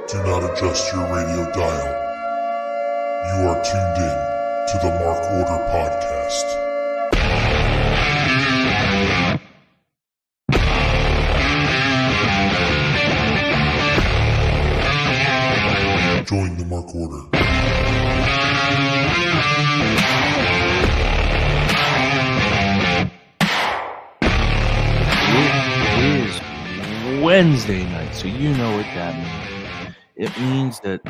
Do not adjust your radio dial. You are tuned in to the Mark Order Podcast. Join the Mark Order. It is Wednesday night, so you know what that means. It means that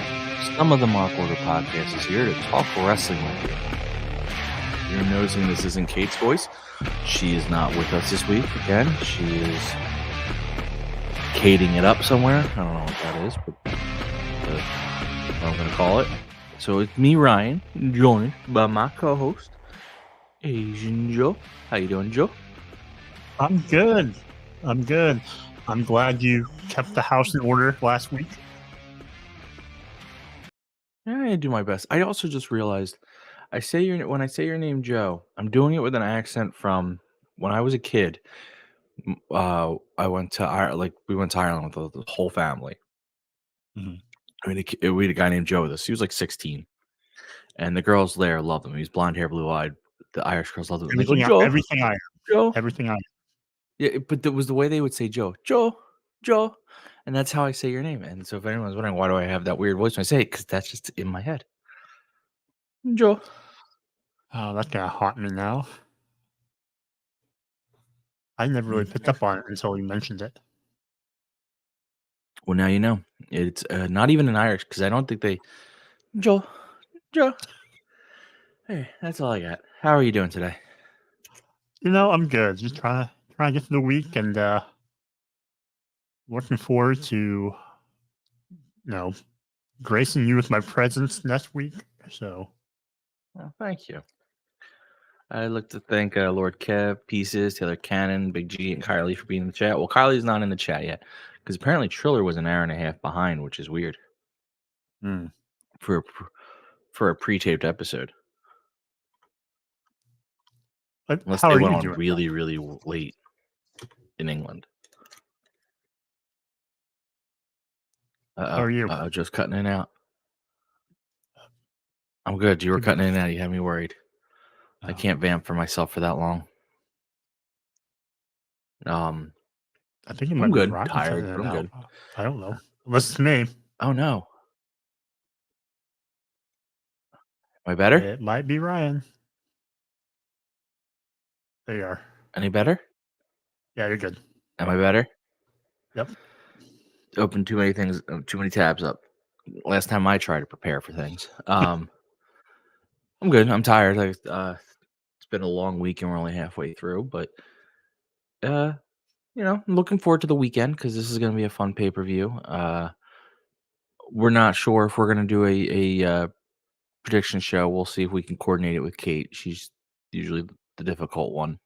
some of the Mark Order Podcast is here to talk wrestling with you. You're noticing this isn't Kate's voice. She is not with us this week again. She is cating it up somewhere. I don't know what that is, but that's what I'm going to call it. So it's me, Ryan, joined by my co-host, Asian Joe. How you doing, Joe? I'm good. I'm glad you kept the house in order last week. I do my best. I also just realized when I say your name, Joe, I'm doing it with an accent from when I was a kid. I went to Ireland. We went to Ireland with the whole family. Mhm. I mean, we had a guy named Joe with us. He was like 16, and the girls there loved him. He was blonde hair, blue eyed. The Irish girls loved him. And they go, Joe, Everything I Joe. am. Yeah, but that was the way they would say Joe, Joe, and that's how I say your name. And so if anyone's wondering why do I have that weird voice when I say it, because that's just in my head. Joe. Oh, that's gonna haunt me now. I never really picked up on it until you mentioned it. Well, now you know. It's not even in Irish because I don't think they. Joe. Hey, that's all I got. How are you doing today? I'm good. Just trying to get through the week and looking forward to gracing you with my presence next week. So, Well, thank you. I'd like to thank Lord Kev, Pieces, Taylor Cannon, Big G, and Kylie for being in the chat. Well, Kylie's not in the chat yet because apparently Triller was an hour and a half behind, which is weird for a pre-taped episode. Unless how they are went you on doing? really, really late in England. How are you? Just cutting in and out. I'm good. You were cutting in and out. You had me worried. I can't vamp for myself for that long. I think it might I'm be good. Ryan Tired, cutting but it I'm out. good. I don't know. Unless it's me. Oh no. Am I better? It might be Ryan. There you are. Any better? Yeah, you're good. Am I better? Yep. Open too many things, too many tabs up. Last time I tried to prepare for things. I'm good. I'm tired. It's been a long week and we're only halfway through, but I'm looking forward to the weekend because this is going to be a fun pay-per-view. We're not sure if we're going to do a prediction show. We'll see if we can coordinate it with Kate. She's usually the difficult one,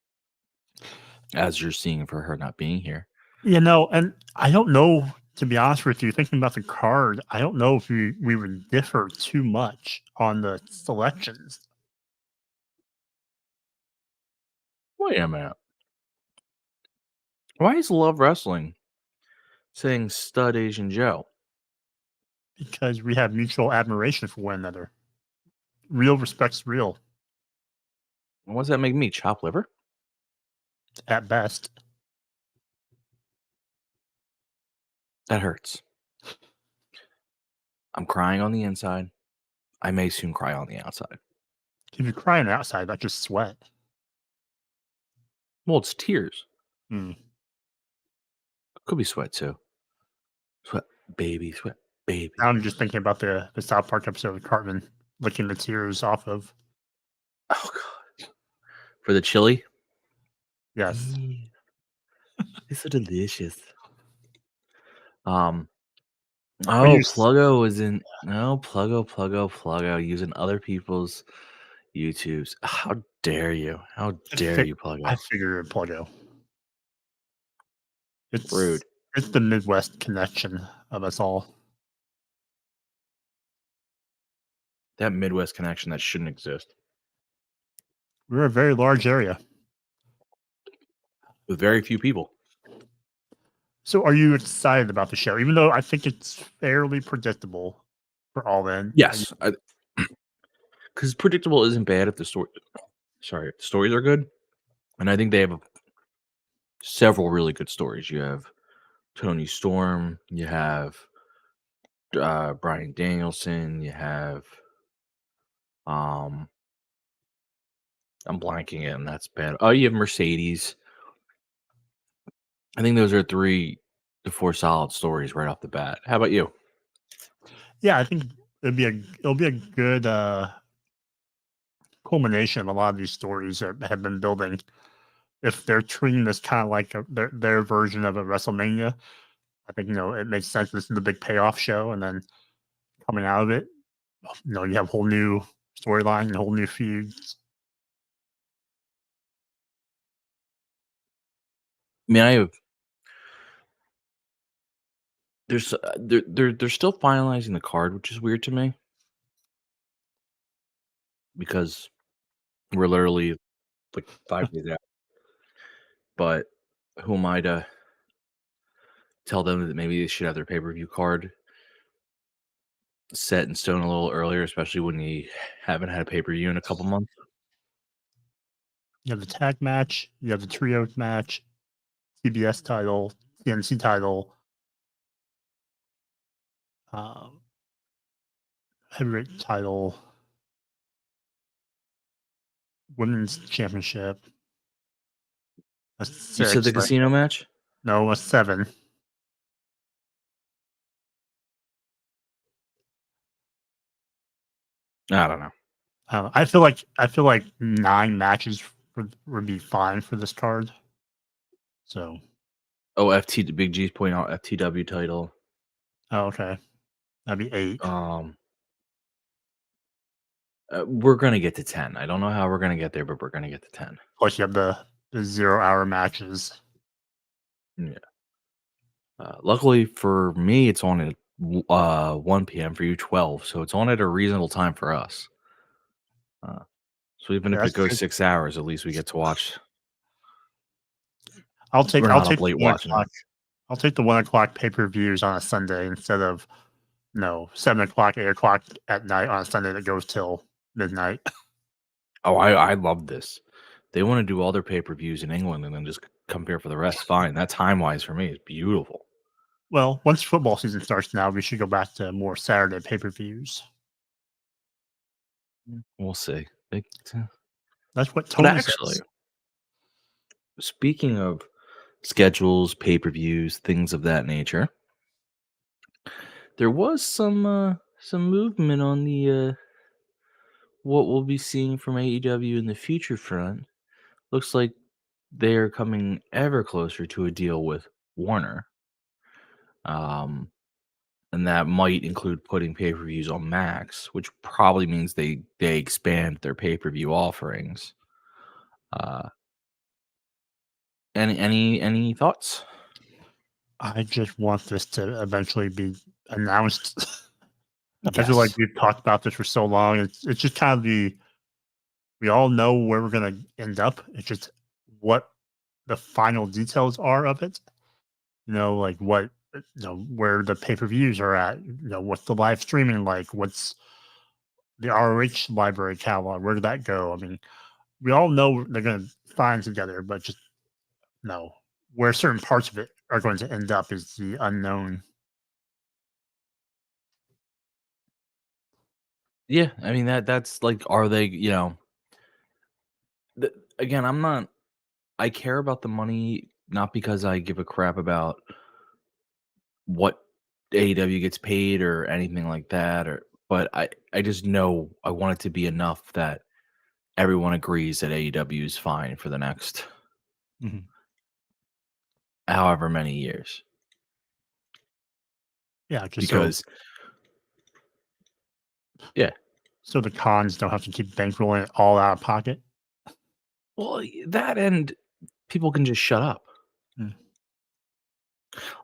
as you're seeing for her not being here. And I don't know, to be honest with you, thinking about the card, I don't know if we would differ too much on the selections. Wait a minute. Why is Love Wrestling saying Stud Asian Joe? Because we have mutual admiration for one another. Real respect's real, What does that make me? Chop liver? at best. That hurts. I'm crying on the inside. I may soon cry on the outside. If you're crying outside, that's just sweat. Well, it's tears. Hmm. Could be sweat too. Sweat baby. Now I'm just thinking about the South Park episode of Cartman licking the tears off of. Oh god. For the chili? Yes. It's so delicious. Oh, you Pluggo was in. No, Pluggo, using other people's YouTubes. How dare you? How dare you, Pluggo? I figured it Pluggo. It's rude. It's the Midwest connection of us all. That Midwest connection that shouldn't exist. We're a very large area With very few people. So are you excited about the show? Even though I think it's fairly predictable for All In. Yes, because predictable isn't bad if the stories are good, and I think they have several really good stories. You have Tony Storm, you have Bryan Danielson, you have I'm blanking it, and that's bad. Oh, you have Mercedes. I think those are 3 to 4 solid stories right off the bat. How about you? Yeah, I think it'll be a good culmination of a lot of these stories that have been building. If they're treating this kind of like their version of a WrestleMania, I think it makes sense. This is the big payoff show, and then coming out of it, you have whole new storyline and whole new feuds. I mean, they're still finalizing the card, which is weird to me because we're literally like 5 days out. But who am I to tell them that maybe they should have their pay-per-view card set in stone a little earlier, especially when you haven't had a pay-per-view in a couple months? You have the tag match, you have the trios match, CBS title, CNC title, heavyweight title, women's championship. You said the casino match? No, a 7. I don't know. I feel like 9 matches would be fine for this card. So. Oh, Big G's pointing out FTW title. Oh, okay. That'd be 8. We're gonna get to 10. I don't know how we're gonna get there, but we're gonna get to 10. Plus, you have the 0-hour matches. Yeah. Luckily for me, it's on at 1 p.m. for you, 12. So it's on at a reasonable time for us. So even if it goes 6 hours, at least we get to watch. I'll take late watching. I'll take the 1 o'clock pay-per-views on a Sunday instead of 7 o'clock, 8 o'clock at night on a Sunday that goes till midnight. Oh, I love this. They want to do all their pay-per-views in England and then just come here for the rest. Fine. That time-wise for me is beautiful. Well, once football season starts now, we should go back to more Saturday pay-per-views. We'll see. That's what Tony says. Speaking of schedules, pay-per-views, things of that nature, there was some movement on the what we'll be seeing from AEW in the future front. Looks like they are coming ever closer to a deal with Warner. And that might include putting pay-per-views on Max, which probably means they expand their pay-per-view offerings. Any thoughts? I just want this to eventually be announced. Yes. I feel like we've talked about this for so long. It's just kind of we all know where we're going to end up. It's just what the final details are of it. Like what, where the pay-per-views are at, what's the live streaming like, what's the ROH library catalog, where did that go? I mean, we all know they're going to find together, but just where certain parts of it are going to end up is the unknown. Yeah, I mean that's like, are they? Again, I care about the money not because I give a crap about what AEW gets paid or anything like that, but I just know I want it to be enough that everyone agrees that AEW is fine for the next however many years. Yeah, just because so the cons don't have to keep bankrolling it all out of pocket. Well, that and people can just shut up.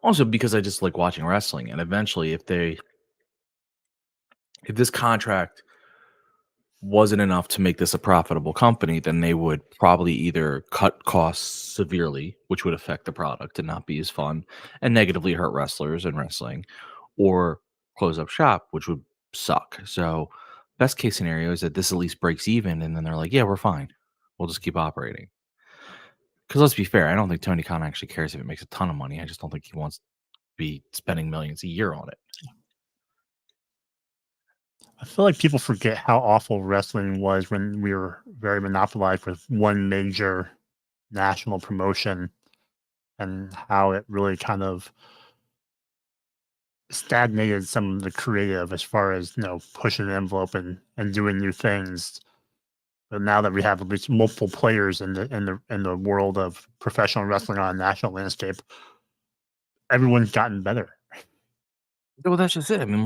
Also, because I just like watching wrestling, and eventually, if this contract wasn't enough to make this a profitable company, then they would probably either cut costs severely, which would affect the product and not be as fun and negatively hurt wrestlers and wrestling, or close up shop, which would suck. So, best case scenario is that this at least breaks even, and then they're like, yeah, we're fine. We'll just keep operating. Because let's be fair, I don't think Tony Khan actually cares if it makes a ton of money. I just don't think he wants to be spending millions a year on it. I feel like people forget how awful wrestling was when we were very monopolized with one major national promotion, and how it really kind of stagnated some of the creative as far as pushing the envelope and doing new things. But now that we have at least multiple players in the world of professional wrestling on a national landscape, everyone's gotten better. Well, that's just it. I mean,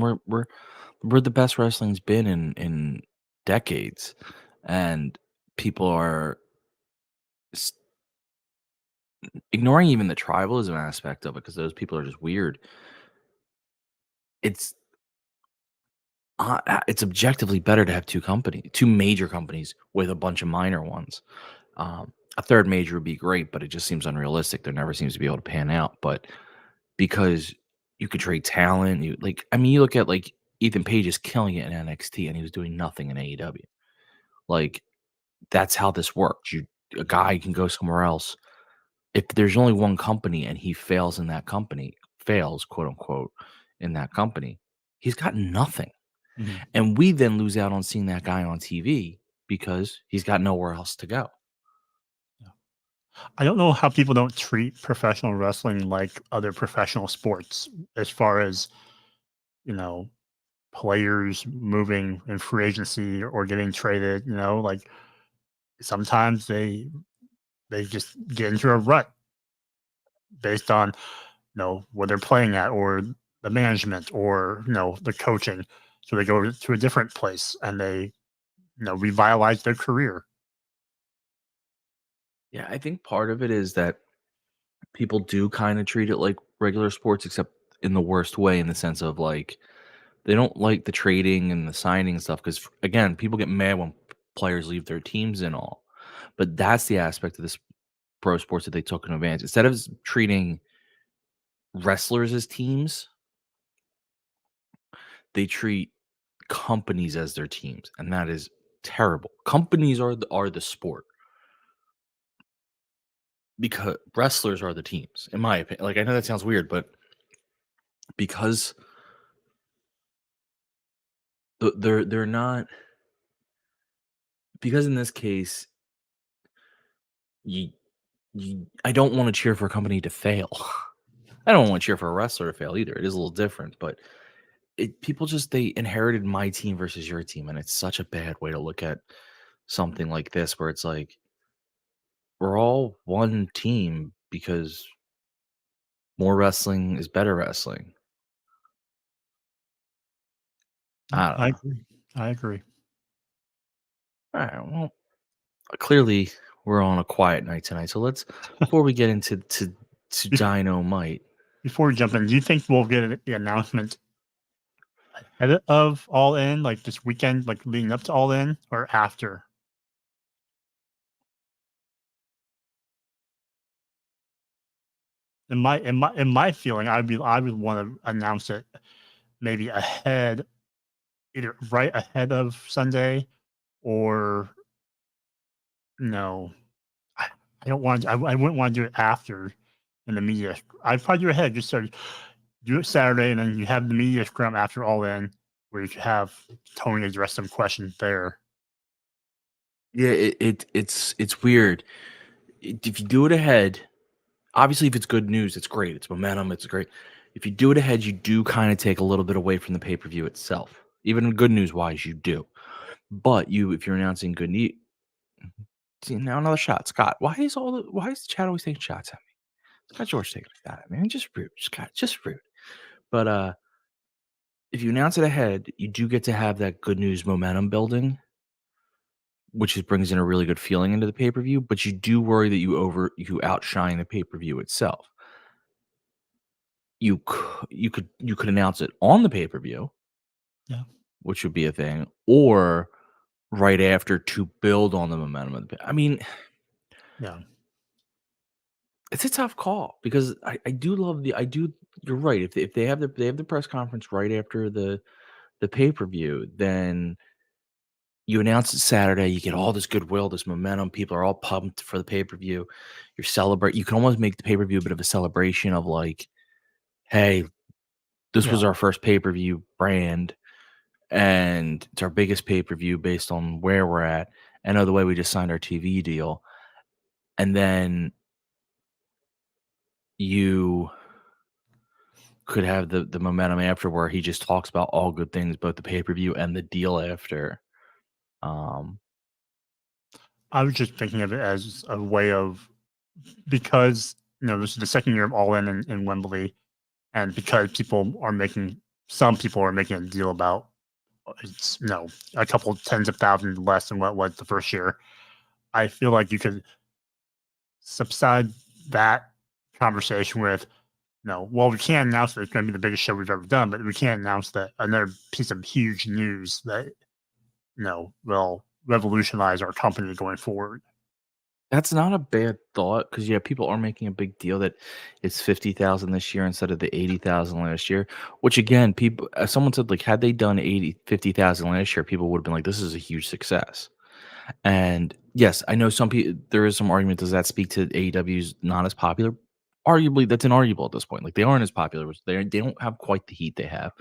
we're the best wrestling's been in decades, and people are s- ignoring even the tribalism aspect of it because those people are just weird. It's it's objectively better to have two major companies with a bunch of minor ones. A third major would be great, but it just seems unrealistic. There never seems to be able to pan out. But because you could trade talent, you look at like Ethan Page is killing it in NXT, and he was doing nothing in AEW. Like that's how this works. A guy can go somewhere else. If there's only one company and he fails in that company, fails quote unquote in that company, he's got nothing. Mhm. And we then lose out on seeing that guy on TV because he's got nowhere else to go. I don't know how people don't treat professional wrestling like other professional sports as far as, you know, players moving in free agency or getting traded, like sometimes they just get into a rut based on, where they're playing at or the management or, the coaching. So they go to a different place and they, revitalize their career. Yeah, I think part of it is that people do kind of treat it like regular sports, except in the worst way, in the sense of like they don't like the trading and the signing and stuff. Because again, people get mad when players leave their teams and all. But that's the aspect of this pro sports that they took an advantage. Instead of treating wrestlers as teams, they treat companies as their teams, and that is terrible. Companies are the sport because wrestlers are the teams, in my opinion. Like I know that sounds weird, but because they're not, because in this case you I don't want to cheer for a company to fail. I don't want to cheer for a wrestler to fail either. It is a little different, but people just they inherited my team versus your team, and it's such a bad way to look at something like this where it's like we're all one team because more wrestling is better wrestling. I don't I know. agree. I agree. All right, well, clearly we're on a quiet night tonight, so let's before we get into Dynamite. Before we jump in, do you think we'll get the announcement ahead of All In, like this weekend, like leading up to All In, or after? In my feeling, I would want to announce it maybe ahead, either right ahead of Sunday, or no. I, I don't want. I wouldn't want to do it after in the media. I'd probably do it ahead, just so do it Saturday, and then you have the media scrum after All In, where you could have Tony address some questions there. Yeah, it's weird. If you do it ahead, obviously, if it's good news, it's great. It's momentum. It's great. If you do it ahead, you do kind of take a little bit away from the pay per view itself. Even good news wise, you do. But if you're announcing good news, see now another shot, Scott. Why is the chat always taking shots at me? Scott George taking a shot at me. I mean, just rude, Scott. Just rude. But if you announce it ahead, you do get to have that good news momentum building, which brings in a really good feeling into the pay per view. But you do worry that you outshine the pay per view itself. You could announce it on the pay per view, Yeah. which would be a thing, or right after to build on the momentum of the. I mean, Yeah. it's a tough call because I do love the I do. You're right. If they have the press conference right after the pay per view, then you announce it Saturday. You get all this goodwill, this momentum. People are all pumped for the pay per view. You're celebrate. You can almost make the pay per view a bit of a celebration of like, hey, this was Yeah. our first pay per view brand, and it's our biggest pay per view based on where we're at. And oh, the way we just signed our TV deal, and then you could have the momentum after where he just talks about all good things, both the pay per view and the deal after. Um, I was just thinking of it as a way of, because this is the second year of All in Wembley, and because some people are making a deal about it's a couple tens of thousands less than what it was the first year. I feel like you could subside that conversation with, well, we can't announce that it's going to be the biggest show we've ever done, but we can't announce that another piece of huge news that will revolutionize our company going forward. that's not a bad thought because yeah, people are making a big deal that it's 50,000 this year instead of the 80,000 last year. Which again, people, someone said like had they done 50,000 last year, people would have been like, this is a huge success. And yes, I know some people. There is some argument. Does that speak to AEW's not as popular? Arguably, that's inarguable at this point. Like they aren't as popular. They don't have quite the heat they have.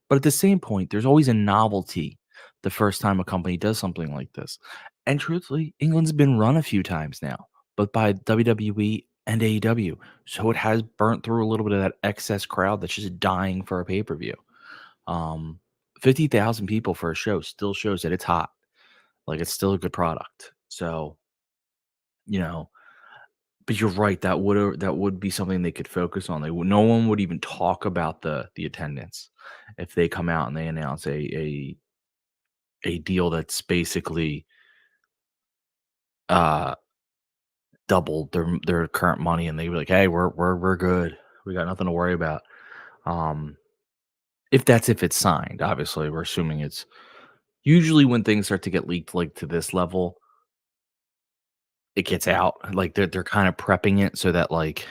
But at the same point, there's always a novelty the first time a company does something like this. And truthfully, England's been run a few times now, but by WWE and AEW. So it has burnt through a little bit of that excess crowd that's just dying for a pay per view. Um, 50,000 people for a show still shows that it's hot. Like it's still a good product. So, you know, but you're right. That would be something they could focus on. No one would even talk about the attendance if they come out and they announce a deal that's basically uh doubled their current money, and they were like, hey, we're good. We got nothing to worry about. Um, if it's signed, obviously, we're assuming it's usually when things start to get leaked like to this level, it gets out. Like they're kind of prepping it so that like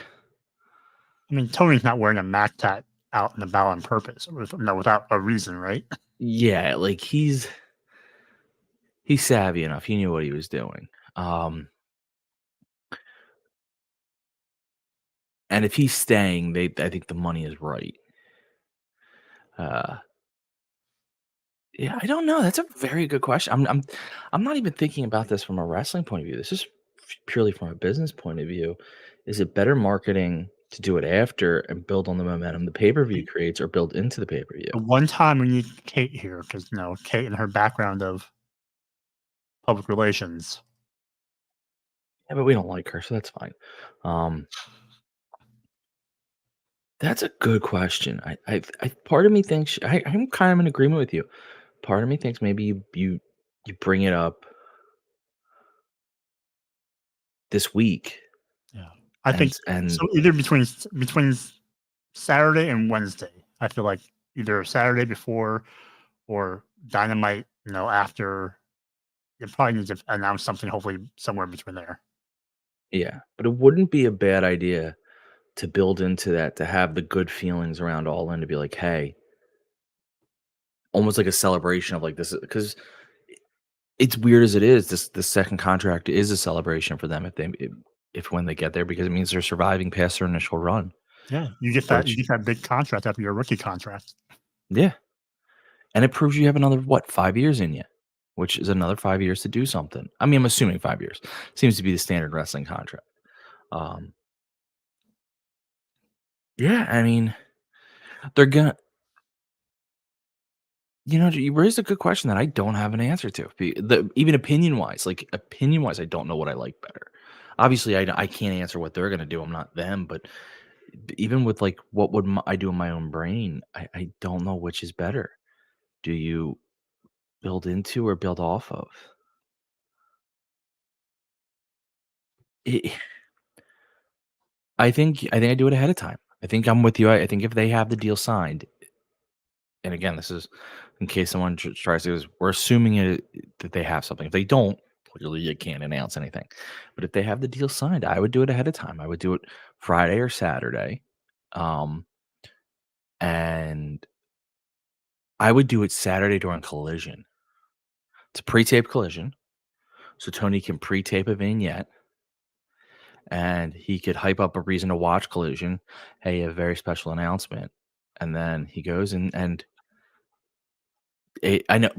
I mean, Tony's not wearing a Mac tat out and about on purpose, without a reason, right? yeah, like he's savvy enough. He knew what he was doing. Um, and if he's staying, I think the money is right. Uh, yeah, I don't know. That's a very good question. I'm not even thinking about this from a wrestling point of view. This is purely from a business point of view. Is it better marketing to do it after and build on the momentum the pay per view creates, or build into the pay per view? The one time we need Kate here, because Kate and her background of public relations. Yeah, but we don't like her, so that's fine. Um, that's a good question. I part of me thinks I'm kind of in agreement with you. Part of me thinks maybe you bring it up this week Yeah, I think and so. Either between Saturday and Wednesday, I feel like either Saturday before or Dynamite, after. You probably need to announce something, hopefully somewhere between there. yeah, but it wouldn't be a bad idea to build into that, to have the good feelings around All In, to be like, hey, almost like a celebration of like this, because it's weird as it is. The second contract is a celebration for them if when they get there, because it means they're surviving past their initial run. Yeah, you get that. You Which get that big contract after your rookie contract. yeah, and it proves you have another 5 years in you, which is another 5 years to do something. I mean, I'm assuming 5 years seems to be the standard wrestling contract. Um, yeah, I mean, they're gonna. You raised a good question that I don't have an answer to. Even opinion-wise, I don't know what I like better. Obviously, I can't answer what they're gonna do. I'm not them, but even with like what would I do in my own brain, I don't know which is better. Do you build into or build off of? It, I think I do it ahead of time. I think I'm with you. I think if they have the deal signed, and again, this is in case someone tries to, we're assuming that they have something. If they don't, clearly you can't announce anything. But if they have the deal signed, I would do it ahead of time. I would do it Friday or Saturday. And I would do it Saturday during Collision. It's a pre-tape Collision. So Tony can pre-tape a vignette. And he could hype up a reason to watch Collision. Hey, a very special announcement. And then he goes and I know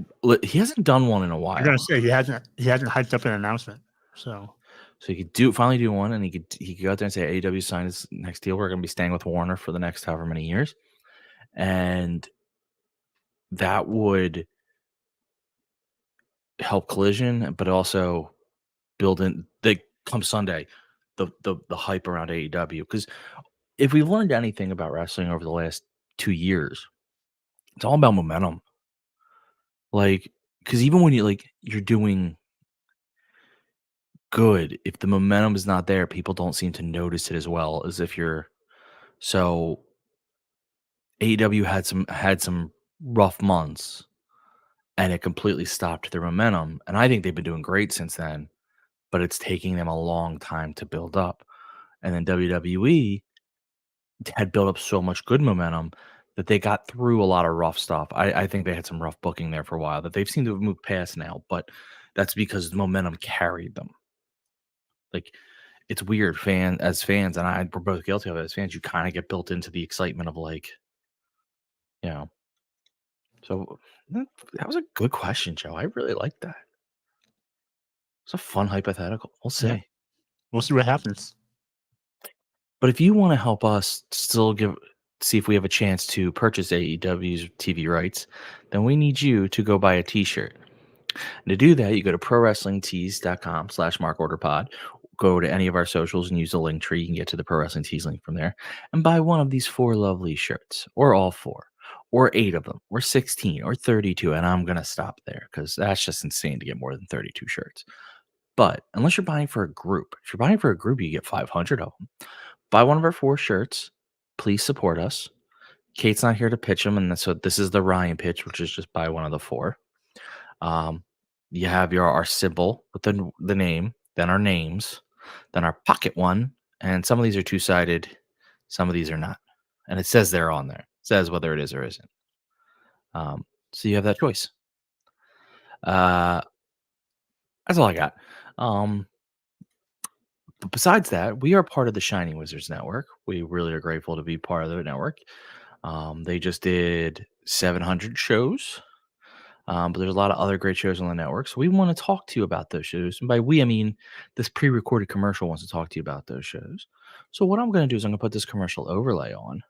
he hasn't done one in a while. I'm gonna say he hasn't hyped up an announcement. So he could finally do one, and he could go out there and say AEW signed his next deal. We're gonna be staying with Warner for the next however many years. And that would help Collision, but also build in come Sunday, the hype around AEW. Because if we've learned anything about wrestling over the last 2 years, it's all about momentum. Like, because even when you're doing good, if the momentum is not there, people don't seem to notice it as well as if you're. So AEW had some rough months, and it completely stopped their momentum. And I think they've been doing great since then, but it's taking them a long time to build up. And then WWE had built up so much good momentum that they got through a lot of rough stuff. I think they had some rough booking there for a while that they've seemed to have moved past now, but that's because the momentum carried them. Like, it's weird, as fans, and we're both guilty of it as fans, you kind of get built into the excitement of So that was a good question, Joe. I really like that. It's a fun hypothetical. We'll see. Yeah. We'll see what happens. But if you want to help us still see if we have a chance to purchase AEW's TV rights, then we need you to go buy a t-shirt. And to do that, you go to prowrestlingtees.com/markorderpod. Go to any of our socials and use the link tree. You can get to the Pro Wrestling Tees link from there and buy one of these 4 lovely shirts, or all 4, or 8 of them, or 16, or 32. And I'm going to stop there because that's just insane to get more than 32 shirts. But unless you're buying for a group, if you're buying for a group, you get 500 of them. Buy one of our 4 shirts. Please support us. Kate's not here to pitch them, and so this is the Ryan pitch, which is just buy one of the 4. You have our symbol with the name, then our names, then our pocket one, and some of these are 2-sided, some of these are not, and it says they're on there. It says whether it is or isn't. So you have that choice. That's all I got. But besides that, we are part of the Shining Wizards Network. We really are grateful to be part of the network. They just did 700 shows. But there's a lot of other great shows on the network. So we want to talk to you about those shows. And by we, I mean this pre-recorded commercial wants to talk to you about those shows. So what I'm going to do is I'm going to put this commercial overlay on.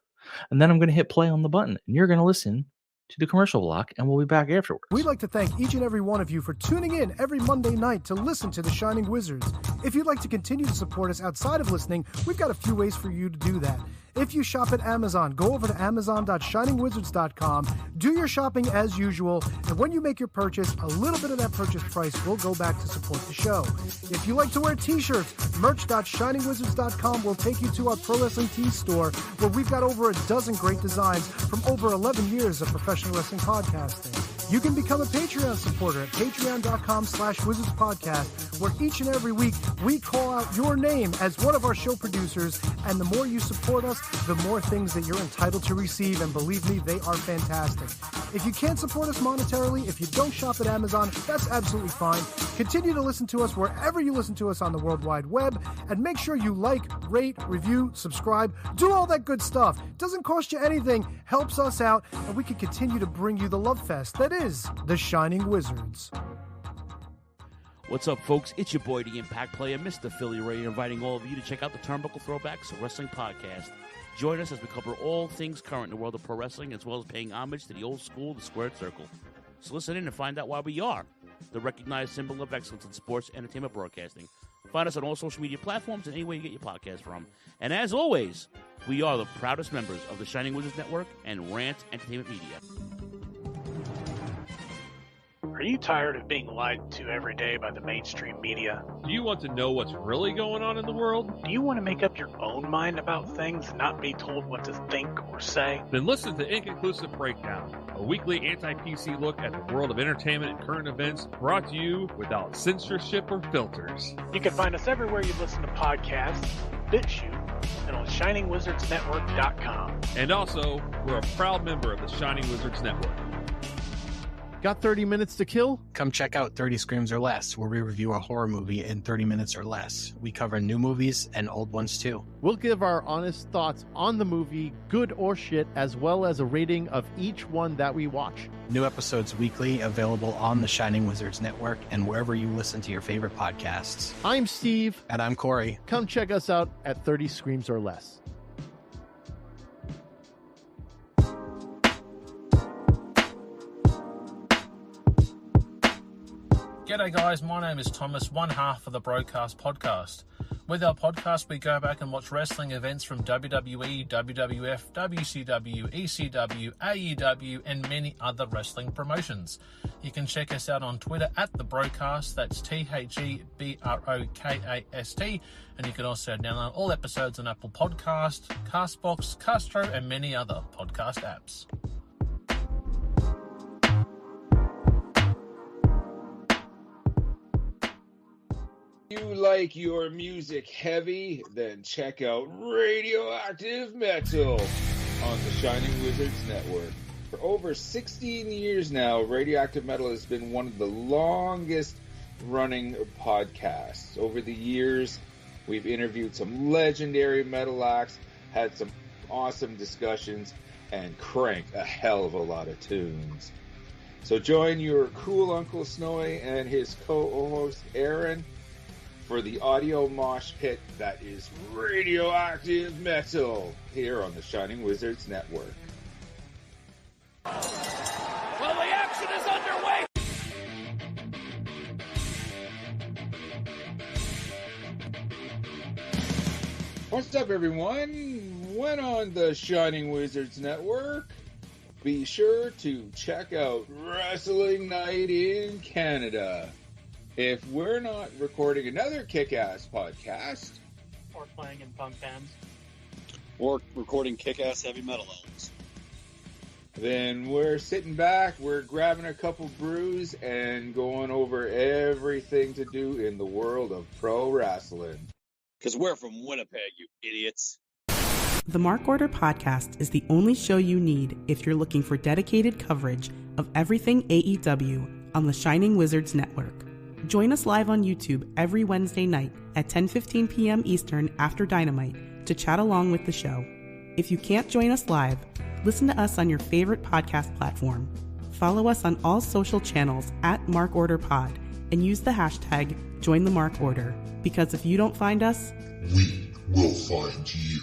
And then I'm going to hit play on the button. And you're going to listen to the commercial block, and we'll be back afterwards. We'd like to thank each and every one of you for tuning in every Monday night to listen to The Shining Wizards. If you'd like to continue to support us outside of listening, we've got a few ways for you to do that. If you shop at Amazon, go over to amazon.shiningwizards.com, do your shopping as usual, and when you make your purchase, a little bit of that purchase price will go back to support the show. If you like to wear t-shirts, merch.shiningwizards.com will take you to our Pro Wrestling Tees store, where we've got over a dozen great designs from over 11 years of professional wrestling podcasting. You can become a Patreon supporter at patreon.com/wizardspodcast, where each and every week we call out your name as one of our show producers, and the more you support us, the more things that you're entitled to receive, and believe me, they are fantastic. If you can't support us monetarily, if you don't shop at Amazon, that's absolutely fine. Continue to listen to us wherever you listen to us on the World Wide Web, and make sure you like, rate, review, subscribe, do all that good stuff. Doesn't cost you anything, helps us out, and we can continue to bring you the love fest that is The Shining Wizards. What's up, folks? It's your boy, the Impact Player, Mr. Philly Ray, inviting all of you to check out the Turnbuckle Throwbacks Wrestling Podcast. Join us as we cover all things current in the world of pro wrestling, as well as paying homage to the old school, the Squared Circle. So listen in and find out why we are the recognized symbol of excellence in sports entertainment broadcasting. Find us on all social media platforms and anywhere you get your podcast from. And as always, we are the proudest members of the Shining Wizards Network and Rant Entertainment Media. Are you tired of being lied to every day by the mainstream media? Do you want to know what's really going on in the world? Do you want to make up your own mind about things and not be told what to think or say? Then listen to Inconclusive Breakdown, a weekly anti-PC look at the world of entertainment and current events brought to you without censorship or filters. You can find us everywhere you listen to podcasts, BitChute, and on ShiningWizardsNetwork.com. And also, we're a proud member of the Shining Wizards Network. Got 30 minutes to kill? Come check out 30 Screams or Less, where we review a horror movie in 30 minutes or less. We cover new movies and old ones too. We'll give our honest thoughts on the movie, good or shit, as well as a rating of each one that we watch. New episodes weekly, available on the Shining Wizards Network and wherever you listen to your favorite podcasts. I'm Steve. And I'm Corey. Come check us out at 30 Screams or Less. G'day guys, my name is Thomas, one half of the Broadcast Podcast. With our podcast, we go back and watch wrestling events from WWE, WWF, WCW, ECW, AEW, and many other wrestling promotions. You can check us out on Twitter at The Broadcast, that's TheBrokast, and you can also download all episodes on Apple Podcast, Castbox, Castro, and many other podcast apps. You like your music heavy? Then check out Radioactive Metal on the Shining Wizards Network. For over 16 years now, Radioactive Metal has been one of the longest running podcasts. Over the years, we've interviewed some legendary metal acts, had some awesome discussions, and cranked a hell of a lot of tunes. So join your cool Uncle Snowy and his co-host Aaron for the audio mosh pit that is Radioactive Metal here on the Shining Wizards Network. Well, the action is underway. What's up, everyone? When on the Shining Wizards Network, be sure to check out Wrestling Night in Canada. If we're not recording another kick-ass podcast, Or playing in punk bands. Or recording kick-ass heavy metal albums, then we're sitting back, we're grabbing a couple brews, and going over everything to do in the world of pro wrestling. because we're from Winnipeg, you idiots. The Mark Order Podcast is the only show you need if you're looking for dedicated coverage of everything AEW on the Shining Wizards Network. Join us live on YouTube every Wednesday night at 10:15 p.m. Eastern after Dynamite to chat along with the show. If you can't join us live, listen to us on your favorite podcast platform. Follow us on all social channels at Mark Order Pod and use the hashtag #JoinTheMarkOrder, because if you don't find us, we will find you.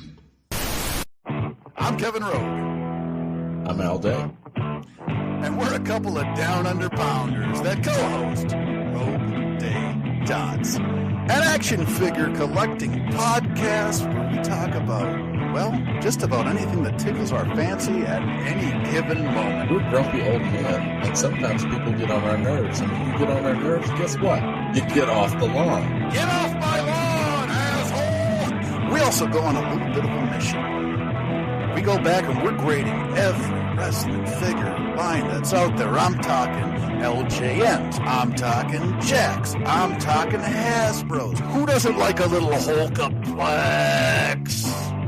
I'm Kevin Rowe. I'm Al Day. And we're a couple of down under pounders that co-host Rogue Day Dots, an action figure collecting podcast where we talk about, well, just about anything that tickles our fancy at any given moment. We're grumpy old men, and sometimes people get on our nerves. And when you get on our nerves, guess what? You get off the lawn. Get off my lawn, asshole! We also go on a little bit of a mission. We go back and we're grading every wrestling figure line that's out there. I'm talking LJNs. I'm talking Jacks. I'm talking Hasbros. Who doesn't like a little Hulkaplex?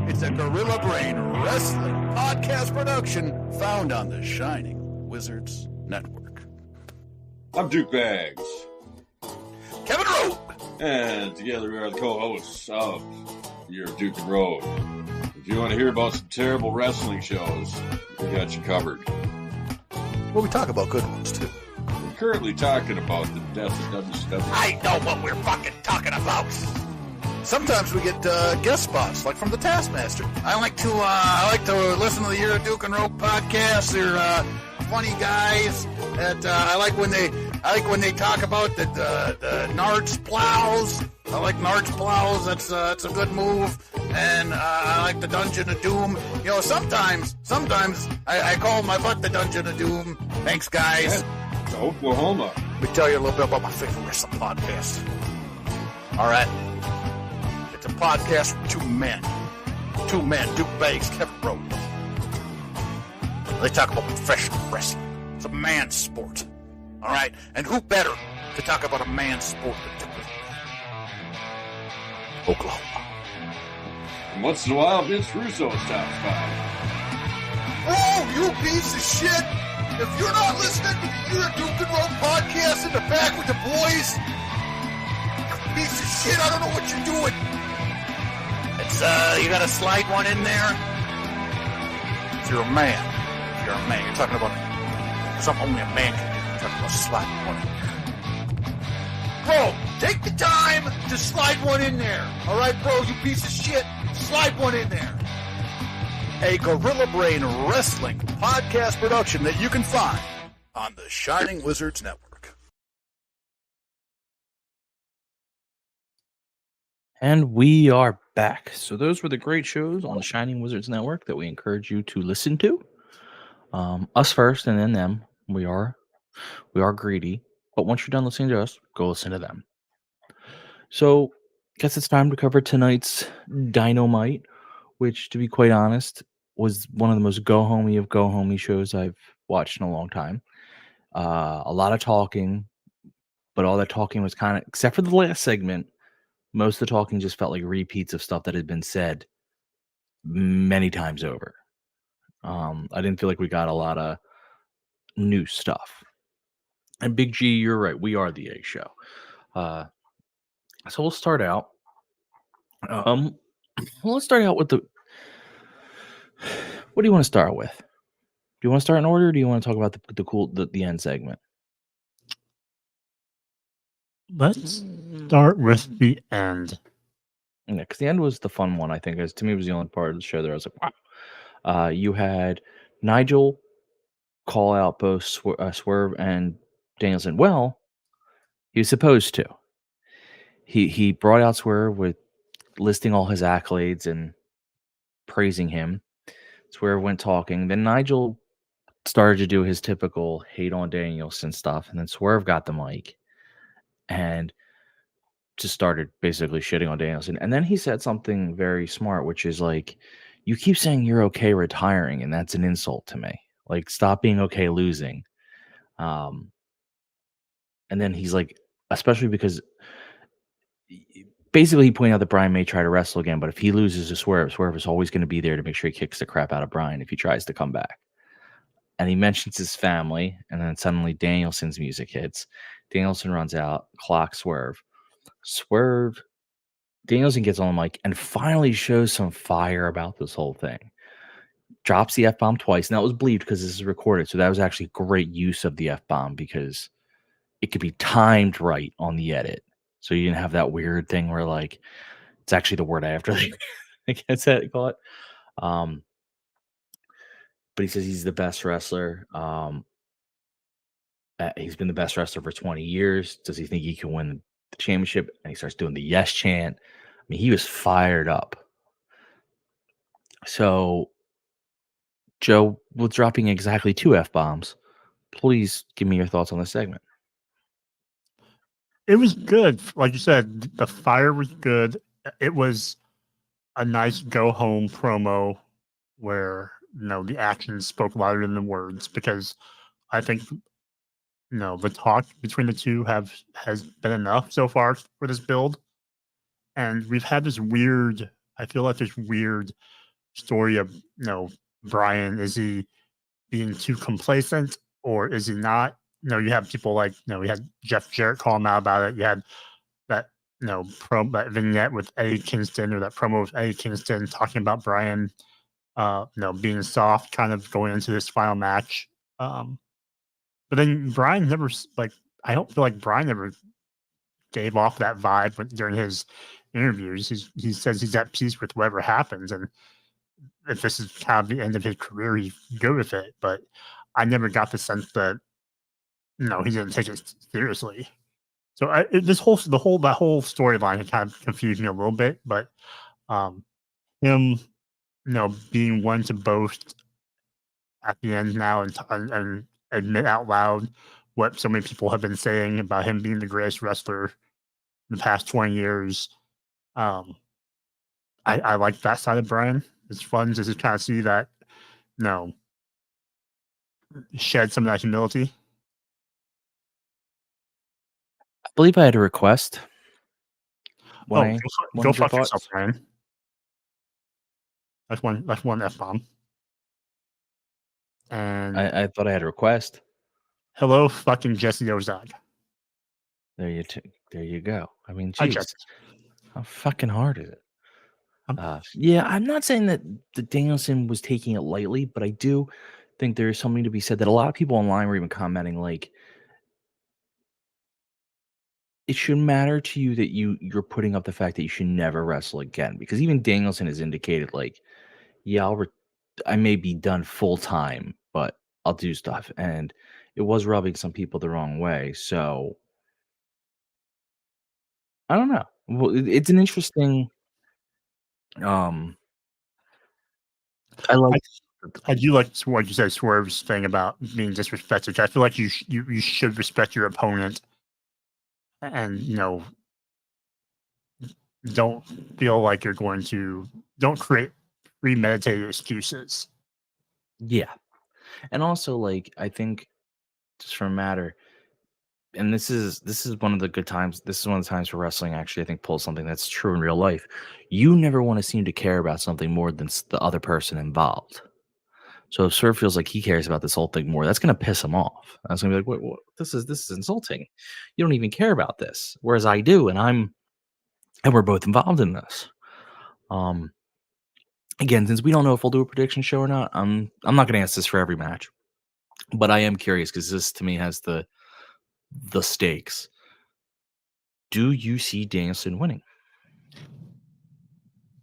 It's a Gorilla Brain Wrestling podcast production found on the Shining Wizards Network. I'm Duke Bags. Kevin Rowe. And together we are the co-hosts of Your Duke and Road. If you want to hear about some terrible wrestling shows, we got you covered. Well, we talk about good ones, too. We're currently talking about the death of WCW. I know what we're fucking talking about. Sometimes we get guest spots, like from the Taskmaster. I like to listen to the Your Duke and Rogue podcast. They're funny guys. That I like when they talk about the Nards plows. I like Nards plows. That's a good move. And I like the Dungeon of Doom. You know, sometimes I call my butt the Dungeon of Doom. Thanks, guys. to Oklahoma. Let me tell you a little bit about my favorite wrestling podcast. All right? It's a podcast with two men, Duke Banks, Kevin Rowe. They talk about professional wrestling. It's a man's sport. All right? And who better to talk about a man's sport than Duke? Oklahoma. And once in a while, Vince Russo stops by. Oh, you piece of shit! If you're not listening to the You're a Duke and Rowe podcast in the back with the boys, you piece of shit, I don't know what you're doing. It's, you gotta slide one in there. If you're a man, you're talking about something only a man can do. You're talking about sliding one in there. Bro, take the time to slide one in there. All right, bro, you piece of shit, slide one in there. A Gorilla Brain Wrestling podcast production that you can find on the Shining Wizards Network. And we are back. So those were the great shows on the Shining Wizards Network that we encourage you to listen to. Us first and then them. We are greedy. But once you're done listening to us, go listen to them. So guess it's time to cover tonight's Dynamite, which, to be quite honest, was one of the most go-homey of go-homey shows I've watched in a long time. A lot of talking, but all that talking was kind of, except for the last segment, most of the talking just felt like repeats of stuff that had been said many times over. I didn't feel like we got a lot of new stuff. And Big G, you're right. We are the A show. So we'll start out. Let's start out with the. What do you want to start with? Do you want to start in order? Or do you want to talk about the end segment? Let's start with the end. Yeah, because the end was the fun one, I think. As to me, it was the only part of the show that I was like, wow. You had Nigel call out both Swerve and Danielson. Well, he was supposed to. He brought out Swerve with listing all his accolades and praising him. Swerve went talking. Then Nigel started to do his typical hate on Danielson stuff. And then Swerve got the mic and just started basically shitting on Danielson. And then he said something very smart, which is like, you keep saying you're okay retiring, and that's an insult to me. Like, stop being okay losing. And then he's like, especially because basically he pointed out that Brian may try to wrestle again, but if he loses to Swerve, Swerve is always going to be there to make sure he kicks the crap out of Brian if he tries to come back. And he mentions his family, and then suddenly Danielson's music hits. Danielson runs out, clocks Swerve. Danielson gets on the mic and finally shows some fire about this whole thing. Drops the F-bomb twice, and that was bleeped because this is recorded. So that was actually great use of the F-bomb because it could be timed right on the edit. So you didn't have that weird thing where, like, it's actually the word after I guess that call it. But he says he's the best wrestler. He's been the best wrestler for 20 years. Does he think he can win the championship? And he starts doing the yes chant. I mean, he was fired up. So, Joe, with dropping exactly 2 F-bombs, please give me your thoughts on this segment. It was good. Like you said, the fire was good. It was a nice go-home promo where, the actions spoke louder than the words, because I think, the talk between the two has been enough so far for this build. And we've had this weird, I feel like this weird story of, Brian, is he being too complacent or is he not? You have people like, we had Jeff Jarrett call him out about it. You had that, that vignette with Eddie Kingston, or that promo with Eddie Kingston talking about Brian, being soft, kind of going into this final match. But then Brian never, I don't feel like Brian ever gave off that vibe during his interviews. He says he's at peace with whatever happens, and if this is kind of the end of his career, he's good with it. But I never got the sense that he didn't take it seriously. So that whole storyline had kind of confused me a little bit. But him, being one to boast at the end now and admit out loud what so many people have been saying about him being the greatest wrestler in the past 20 years. I like that side of Brian. It's fun just to kind of see that, shed some of that humility. I believe I had a request. Go fuck yourself, Brian. That's one F-bomb. And I thought I had a request. Hello, fucking Jesse Ozog. There you go. I mean, Hi, geez, Jesse. how fucking hard is it? Yeah, I'm not saying that the Danielson was taking it lightly, but I do think there's something to be said that a lot of people online were even commenting like, it shouldn't matter to you that you're putting up the fact that you should never wrestle again, because even Danielson has indicated like, yeah, I may be done full time, but I'll do stuff, and it was rubbing some people the wrong way. So I don't know. Well, it's an interesting. I do like what you said, Swerve's thing about being disrespected. I feel like you should respect your opponent, and don't feel like you're going to don't create premeditated excuses. Yeah, and also like I think just for a matter, and this is one of the good times. This is one of the times for wrestling actually I think pulls something that's true in real life. You never want to seem to care about something more than the other person involved. So if Swerve feels like he cares about this whole thing more, that's going to piss him off. That's going to be like, wait, this is insulting. You don't even care about this, whereas I do, and we're both involved in this. Again, since we don't know if we'll do a prediction show or not, I'm not going to ask this for every match, but I am curious because this to me has the stakes. Do you see Danielson winning?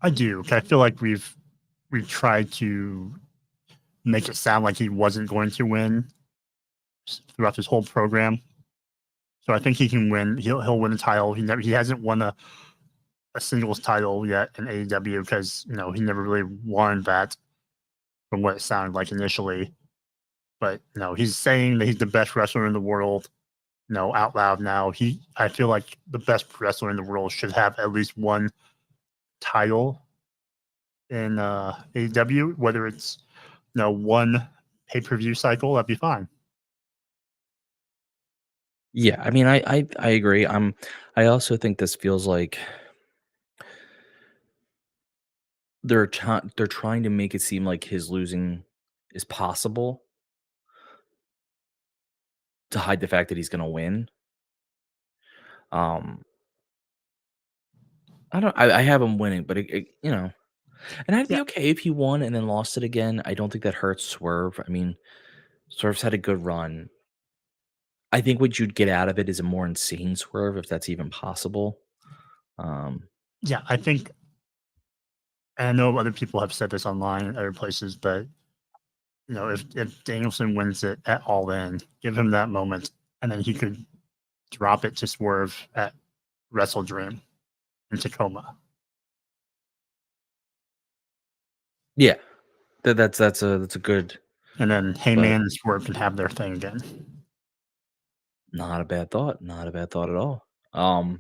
I do. I feel like we've tried to make it sound like he wasn't going to win throughout this whole program. So I think he can win. He'll win a title. He hasn't won a singles title yet in AEW because he never really won that from what it sounded like initially. But he's saying that he's the best wrestler in the world. Out loud now. I feel like the best wrestler in the world should have at least one title in AEW, whether it's one pay-per-view cycle, that'd be fine. Yeah, I mean, I agree. I also think this feels like they're trying to make it seem like his losing is possible to hide the fact that he's going to win. I have him winning, but and I'd be okay if he won and then lost it again. I don't think that hurts Swerve. I mean, Swerve's had a good run. I think what you'd get out of it is a more insane Swerve, if that's even possible. Yeah, I think, and I know other people have said this online and other places, but if Danielson wins it at All In, give him that moment, and then he could drop it to Swerve at Wrestle Dream in Tacoma. Yeah, that's a good. And then Heyman and Swerve can have their thing again. Not a bad thought. Not a bad thought at all. Well,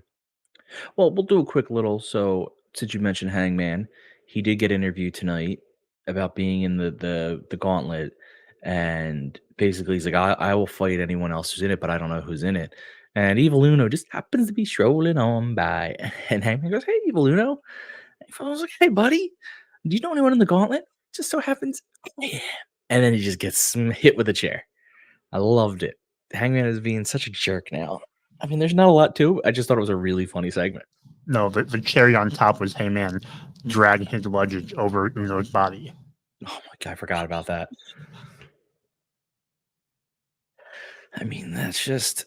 we'll do a quick little. So, since you mentioned Hangman, he did get interviewed tonight about being in the gauntlet, and basically he's like, I will fight anyone else who's in it, but I don't know who's in it. And Evil Uno just happens to be strolling on by, and Hangman goes, "Hey, Evil Uno." And I was like, "Hey, buddy, do you know anyone in the gauntlet?" Just so happens, yeah. And then he just gets hit with a chair. I loved it. Hangman is being such a jerk now. I mean, there's not a lot to it. I just thought it was a really funny segment. No, the cherry on top was Heyman dragging his luggage over Uno's body. Oh my god, I forgot about that. I mean, that's just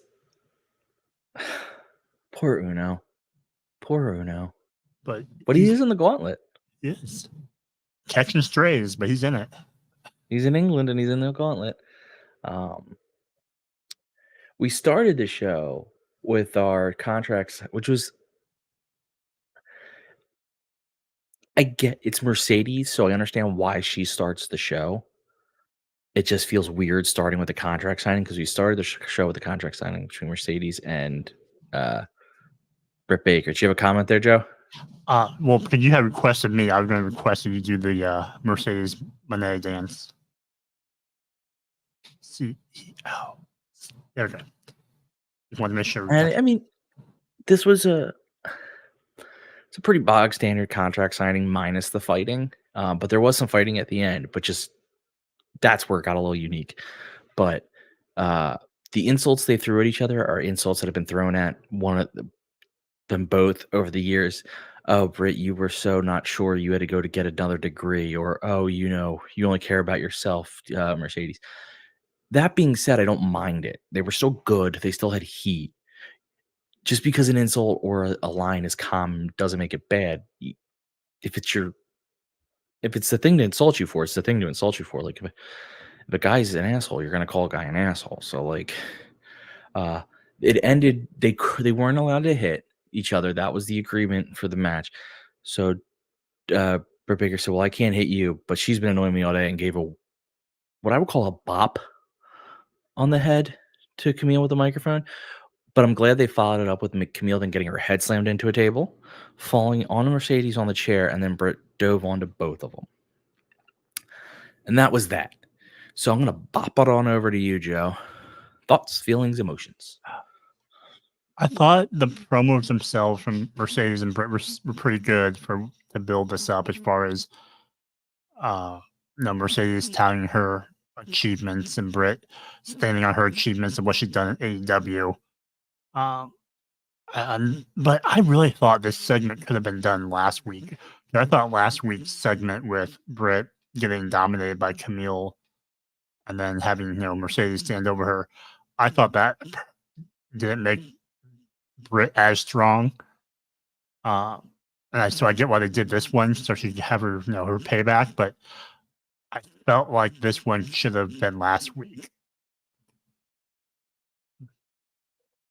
poor Uno. Poor Uno. But he is in the gauntlet. Yes. Catching strays, but he's in it. He's in England and he's in the gauntlet. We started the show with our contracts, which was, I get it's Mercedes, so I understand why she starts the show. it just feels weird starting with the contract signing because we started the show with the contract signing between Mercedes and Britt Baker. Do you have a comment there, Joe? Well, because you had requested me, I was going to request that you do the Mercedes Monet dance. CEO. There we go. Just wanted to make sure. And I mean, this was it's a pretty bog standard contract signing minus the fighting. But there was some fighting at the end, but just that's where it got a little unique. But the insults they threw at each other are insults that have been thrown at one of them both over the years. Oh, Britt, you were so not sure you had to go to get another degree, or oh, you only care about yourself, Mercedes. That being said, I don't mind it. They were still good. They still had heat. Just because an insult or a line is calm doesn't make it bad. If it's the thing to insult you for, it's the thing to insult you for. Like if a guy's an asshole, you're gonna call a guy an asshole. So like, it ended. They weren't allowed to hit each other. That was the agreement for the match. So Britt Baker said, "Well, I can't hit you," but she's been annoying me all day and gave what I would call a bop on the head to Camille with the microphone. But I'm glad they followed it up with Camille then getting her head slammed into a table, falling on Mercedes on the chair, and then Britt dove onto both of them. And that was that. So I'm going to bop it on over to you, Joe. Thoughts, feelings, emotions. I thought the promos themselves from Mercedes and Britt were pretty good to build this up as far as Mercedes touting her achievements and Britt standing on her achievements and what she's done in AEW. But I really thought this segment could have been done last week. I thought last week's segment with Britt getting dominated by Camille and then having Mercedes stand over her, I thought that didn't make Britt as strong. So I get why they did this one, so she could have her her payback. But I felt like this one should have been last week.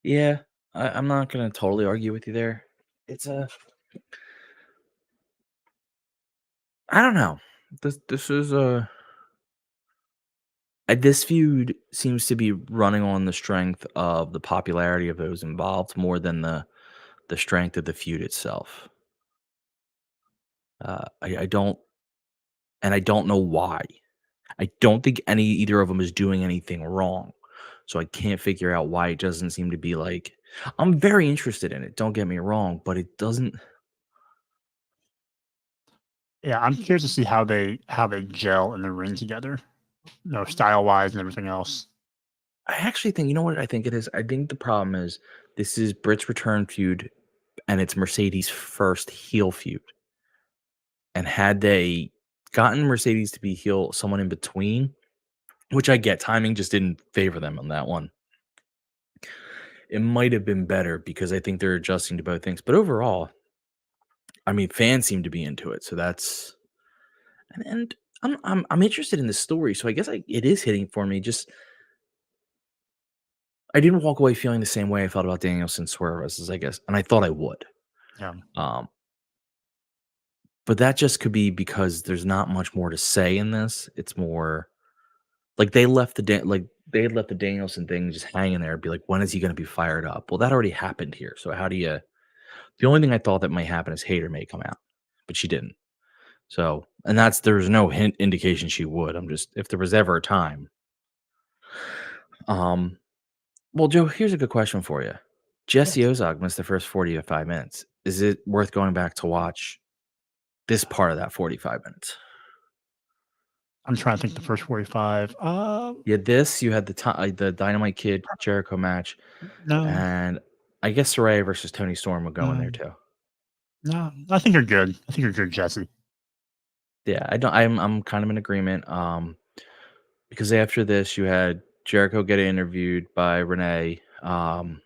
Yeah, I'm not going to totally argue with you there. It's I don't know. This is this feud seems to be running on the strength of the popularity of those involved more than the strength of the feud itself. I don't know why. I don't think either of them is doing anything wrong. So I can't figure out why it doesn't seem to be like, I'm very interested in it. Don't get me wrong, but it doesn't. Yeah, I'm curious to see how they gel in the ring together, style wise and everything else. I actually think, you know what I think it is? I think the problem is this is Britt's return feud and it's Mercedes' first heel feud. And had they gotten Mercedes to be heel, someone in between, which I get, timing just didn't favor them on that one. It might have been better because I think they're adjusting to both things. But overall, I mean, fans seem to be into it. So that's and I'm interested in this story. So I guess it is hitting for me. Just I didn't walk away feeling the same way I felt about Danielson Swerve as I guess, and I thought I would. Yeah. But that just could be because there's not much more to say in this. It's more like they left the Danielson thing just hanging there. Be like, when is he going to be fired up? Well, that already happened here. So how do you? The only thing I thought that might happen is Hayter may come out, but she didn't. So, and there's no indication she would. I'm just, if there was ever a time. Well, Joe, here's a good question for you. Jesse Ozog missed the first 45 minutes. Is it worth going back to watch this part of that 45 minutes? I'm trying to think the first 45. You had the Dynamite Kid Jericho match. No. And I guess Saraya versus Tony Storm would go in there too. No, I think you're good. I think you're good, Jesse. Yeah, I'm kind of in agreement. Because after this, you had Jericho get interviewed by Renee, and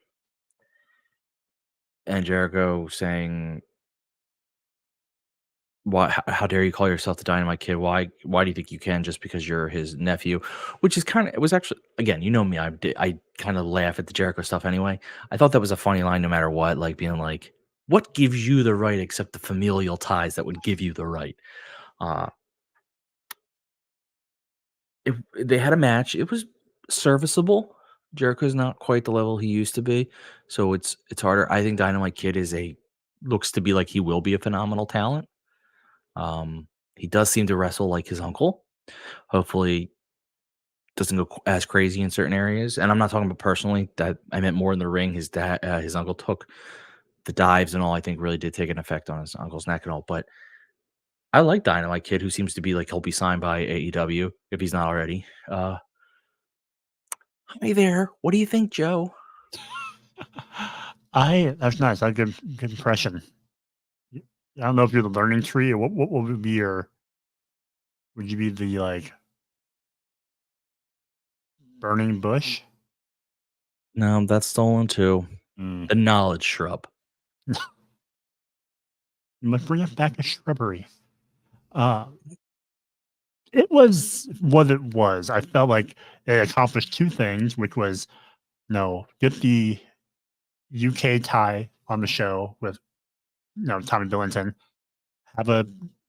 Jericho saying, how dare you call yourself the Dynamite Kid? Why do you think you can just because you're his nephew? Which is it was actually, again, you know me, I kind of laugh at the Jericho stuff anyway. I thought that was a funny line no matter what, like being like, what gives you the right except the familial ties that would give you the right? they had a match. It was serviceable. Jericho's not quite the level he used to be, so it's harder. I think Dynamite Kid looks to be like he will be a phenomenal talent. He does seem to wrestle like his uncle. Hopefully, doesn't go as crazy in certain areas. And I'm not talking about personally. That I meant more in the ring. His uncle took the dives and all. I think really did take an effect on his uncle's neck and all. But I like Dynamite Kid, who seems to be like he'll be signed by AEW if he's not already. Hi there. What do you think, Joe? That's nice. That's a good impression. I don't know if you're the learning tree or what would be your. Would you be the like burning bush? No, that's stolen too. The knowledge shrub. You must bring us back a shrubbery. It was what it was. I felt like it accomplished two things, which was, get the UK tie on the show with, Tommy Billington, have a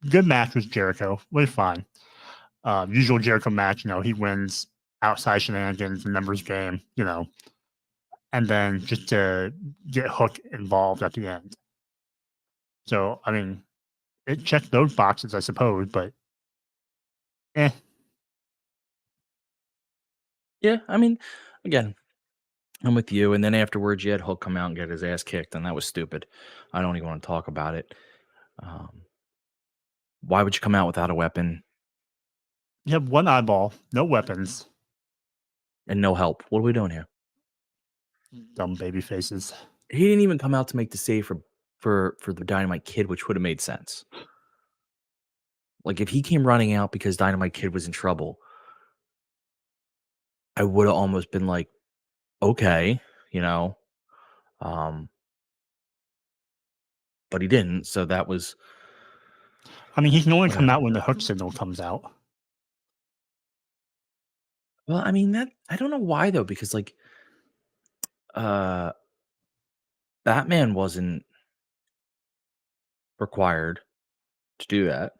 good match with Jericho, really fine. Usual Jericho match, he wins outside shenanigans, numbers game, and then just to get Hook involved at the end. So, I mean, it checked those boxes, I suppose, but Yeah, I mean, again, I'm with you. And then afterwards, you had Hook come out and get his ass kicked, and that was stupid. I don't even want to talk about it. Why would you come out without a weapon? You have one eyeball, no weapons, and no help. What are we doing here? Dumb baby faces. He didn't even come out to make the save for the Dynamite Kid, which would have made sense. Like if he came running out because Dynamite Kid was in trouble, I would have almost been like, okay, but he didn't. So that was. I mean, he can only come out when the Hook signal comes out. Well, I mean that I don't know why though, because like, Batman wasn't required to do that.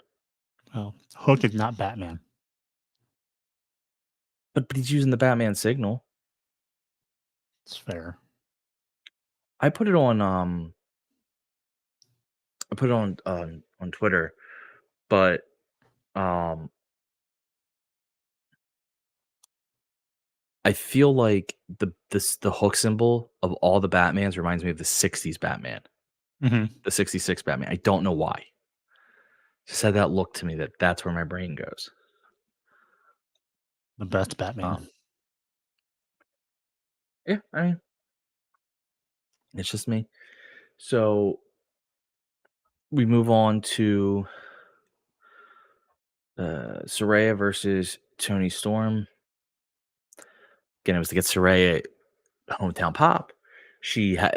Well, Hook is not Batman. But he's using the Batman signal. It's fair. I put it on Twitter, but I feel like the Hook symbol of all the Batmans reminds me of the 60s Batman. Mm-hmm. The 66 Batman. I don't know why. Just had that look to me that's where my brain goes. The best Batman. Yeah, I mean, it's just me. So we move on to Saraya versus Toni Storm. Again, it was to get Saraya hometown pop.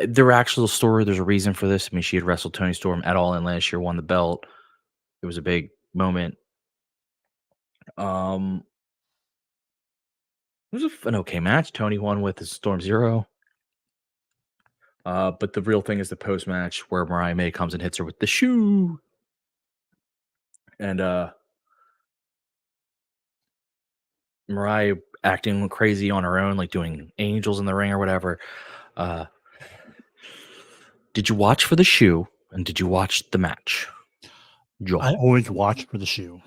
Their actual story, there's a reason for this. I mean, she had wrestled Toni Storm at All In last year, won the belt. It was a big moment. It was an okay match. Tony won with his Storm Zero. But the real thing is the post match where Mariah May comes and hits her with the shoe. And Mariah acting crazy on her own, like doing angels in the ring or whatever. Did you watch for the shoe? And did you watch the match? Joel. I always watch for the shoe.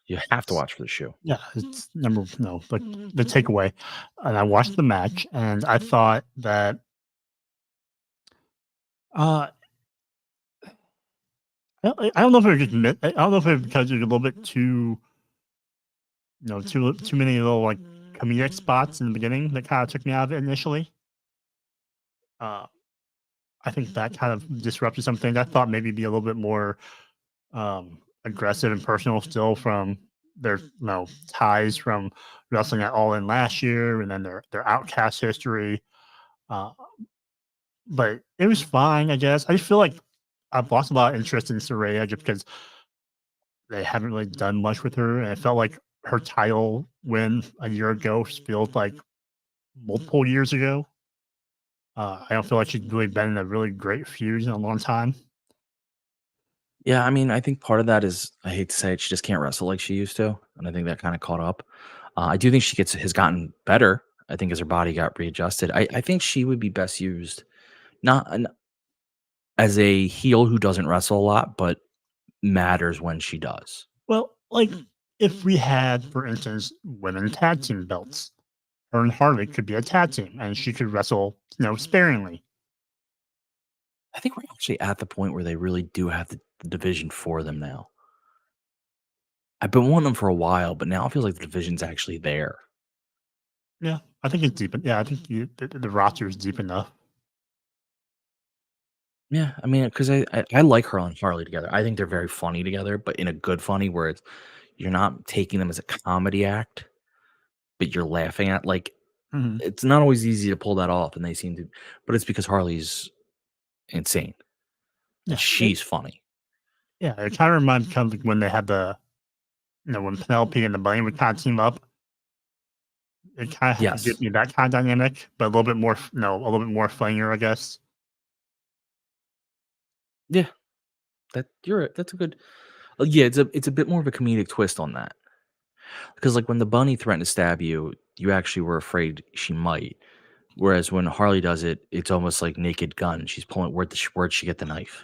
You have to watch for the shoe. Yeah, it's but the takeaway. And I watched the match, and I thought that I don't know if it was just I don't know if it was because there's a little bit too too many little like comedic spots in the beginning that kind of took me out of it initially. I think that kind of disrupted some things. I thought maybe it'd be a little bit more aggressive and personal still from their ties from wrestling at All In last year and then their Outcast history. But it was fine, I guess. I just feel like I've lost a lot of interest in Saraya just because they haven't really done much with her, and it felt like her title win a year ago feels like multiple years ago. I don't feel like she's really been in a really great feud in a long time. Yeah, I mean, I think part of that is I hate to say it, she just can't wrestle like she used to, and I think that kind of caught up. I do think she has gotten better. I think as her body got readjusted, I think she would be best used not as a heel who doesn't wrestle a lot, but matters when she does. Well, like if we had, for instance, women tag team belts, her and Harley could be a tag team, and she could wrestle, sparingly. I think we're actually at the point where they really do have the division for them now. I've been wanting them for a while, but now it feels like the division's actually there. Yeah, I think it's deep. Yeah, I think the roster is deep enough. Yeah, I mean, because I like her and Harley together. I think they're very funny together, but in a good funny where you're not taking them as a comedy act, but you're laughing at Mhm. it's not always easy to pull that off, and they seem to, but it's because Harley's insane. Yeah, She's funny. Yeah, it kind of reminds me of like when they had when Penelope and the Bunny would kind of team up. It kind of Yes. gives me that kind of dynamic, but a little bit more, a little bit more funnier, I guess. Yeah, you're right. That's a good. Yeah, it's a bit more of a comedic twist on that. Because like when the bunny threatened to stab you, you actually were afraid she might. Whereas when Harley does it, it's almost like Naked Gun. She's pulling where'd she get the knife?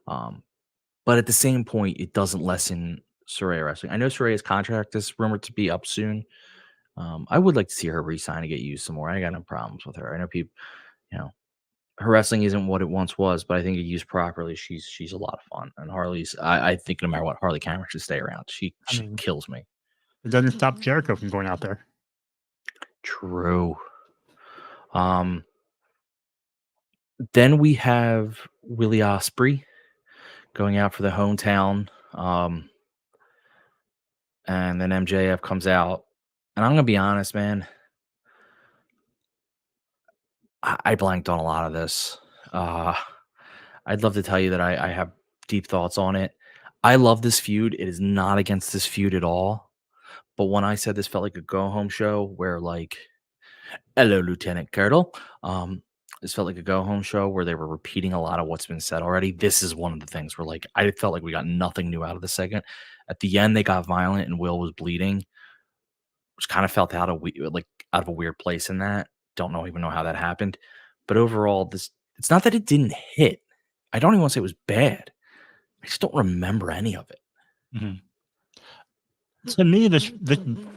But at the same point, it doesn't lessen Saraya wrestling. I know Saraya's contract is rumored to be up soon. I would like to see her resign and get used some more. I got no problems with her. I know people, you know, her wrestling isn't what it once was, but I think used properly, she's a lot of fun. And Harley's, I think no matter what, Harley Cameron should stay around. She kills me. It doesn't stop Jericho from going out there. True. Then we have Willie Osprey going out for the hometown. And then MJF comes out. And I'm gonna be honest, man. I blanked on a lot of this. I'd love to tell you that I have deep thoughts on it. I love this feud. It is not against this feud at all. But when I said this felt like a go home show where like, hello, Lieutenant Colonel. This felt like a go home show where they were repeating a lot of what's been said already. This is one of the things where like I felt like we got nothing new out of the segment. At the end, they got violent and Will was bleeding, which kind of felt out of a weird place in that. Even know how that happened. But overall, it's not that it didn't hit. I don't even want to say it was bad. I just don't remember any of it. Mm-hmm. To me, this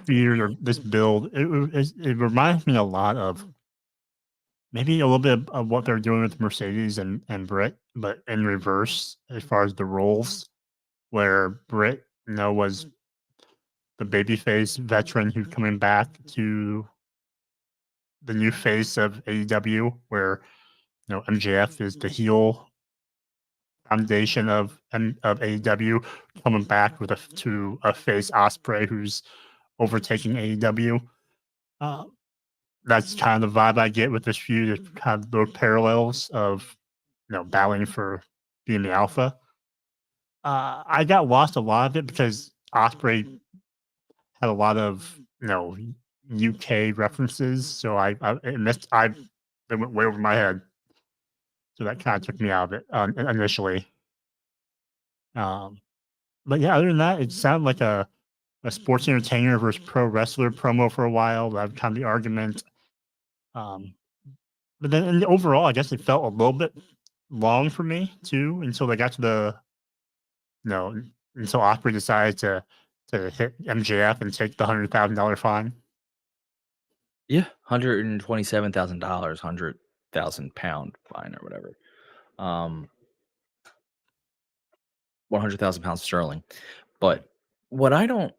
feud or this build, it reminds me a lot of maybe a little bit of what they're doing with Mercedes and Britt, but in reverse as far as the roles, where Britt, was the babyface veteran who's coming back to the new face of AEW, where MJF is the heel foundation of AEW, coming back with to a face Osprey who's overtaking AEW. That's kind of the vibe I get with this feud. It's kind of those parallels of battling for being the alpha. I got lost a lot of it because Osprey had a lot of UK references, so I they went way over my head. So that kind of took me out of it initially. But yeah, other than that, it sounded like a sports entertainer versus pro wrestler promo for a while. That kind of the argument. But then overall, I guess it felt a little bit long for me too until they got to until Osprey decided to hit MJF and take the $100,000 fine. Yeah, $127,000, 100,000 pound fine or whatever. 100,000 pounds sterling. But what I know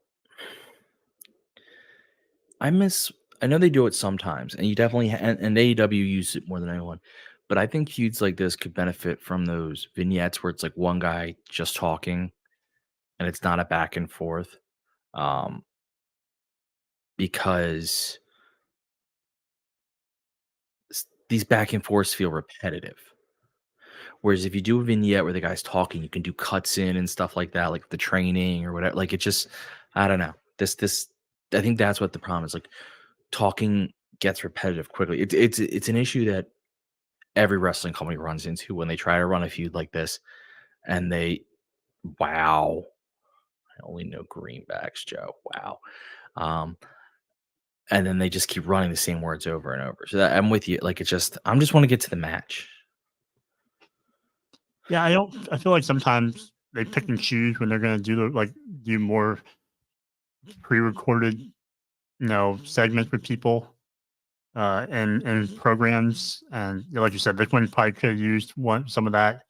they do it sometimes, and you definitely and AEW uses it more than anyone. But I think feuds like this could benefit from those vignettes where it's like one guy just talking, and it's not a back and forth, because these back and forths feel repetitive. Whereas if you do a vignette where the guy's talking, you can do cuts in and stuff like that, like the training or whatever. Like it just, I don't know. I think that's what the problem is. Like talking gets repetitive quickly. It's an issue that every wrestling company runs into when they try to run a feud like this, and they Wow. I only know greenbacks, Joe. Wow. And then they just keep running the same words over and over. So I'm with you. Like, I'm just want to get to the match. Yeah, I feel like sometimes they pick and choose when they're going to do more pre-recorded, segments with people, and programs. And like you said, this one probably could have used some of that.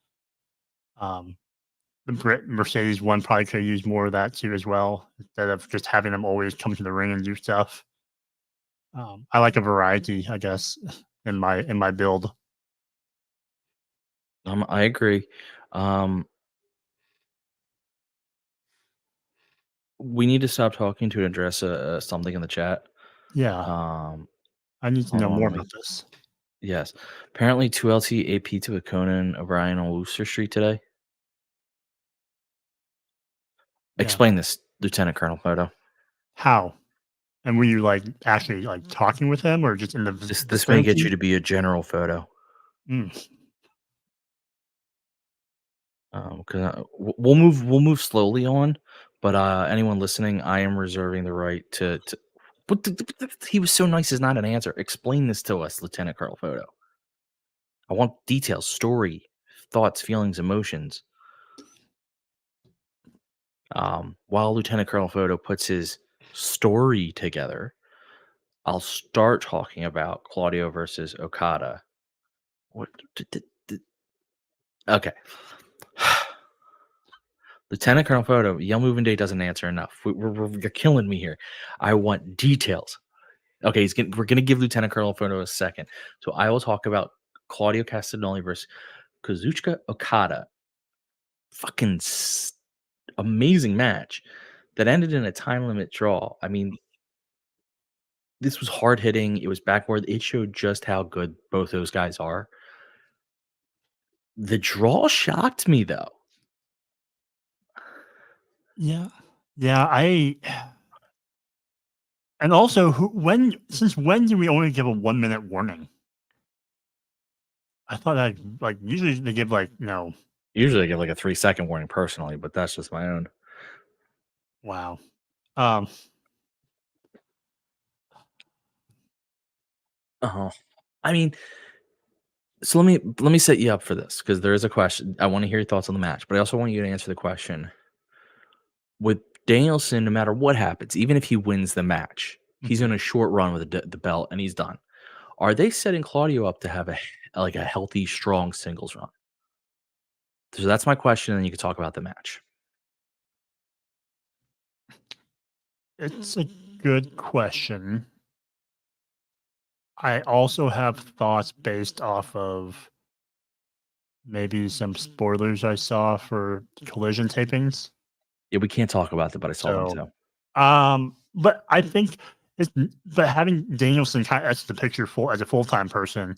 The Mercedes one probably could have used more of that too as well, instead of just having them always come to the ring and do stuff. I like a variety, I guess, in my build. I agree. We need to stop talking to address something in the chat. Yeah. I need to know more about this. Yes. Apparently, 2LT ate pizza with Conan O'Brien on Wooster Street today. Yeah. Explain this, Lieutenant Colonel Photo. How? And were you actually talking with him, or just in the This may get you to be a general photo. Because we'll move slowly on, but anyone listening, I am reserving the right to. But he was so nice is not an answer. Explain this to us, Lieutenant Colonel Photo. I want details, story, thoughts, feelings, emotions. While Lieutenant Colonel Photo puts his story together, I'll start talking about Claudio versus Okada. What? Okay. Lieutenant Colonel Photo, Yell Moving Day doesn't answer enough. You're killing me here. I want details. Okay, we're going to give Lieutenant Colonel Photo a second. So I will talk about Claudio Castagnoli versus Kazuchika Okada. Fucking amazing match that ended in a time limit draw. I mean, this was hard hitting. It was backward. It showed just how good both those guys are. The draw shocked me, though. Yeah. And also, since when do we only give a 1 minute warning? I thought that usually they give Usually I give a 3-second warning personally, but that's just my own. Wow. I mean, so let me set you up for this, because there is a question. I want to hear your thoughts on the match, but I also want you to answer the question. With Danielson, no matter what happens, even if he wins the match, he's in a short run with the belt and he's done. Are they setting Claudio up to have a healthy, strong singles run? So that's my question, and you can talk about the match. It's a good question. I also have thoughts based off of maybe some spoilers I saw for Collision tapings. Yeah, we can't talk about that, but I saw them too. But I think having Danielson kind of as the picture as a full-time person,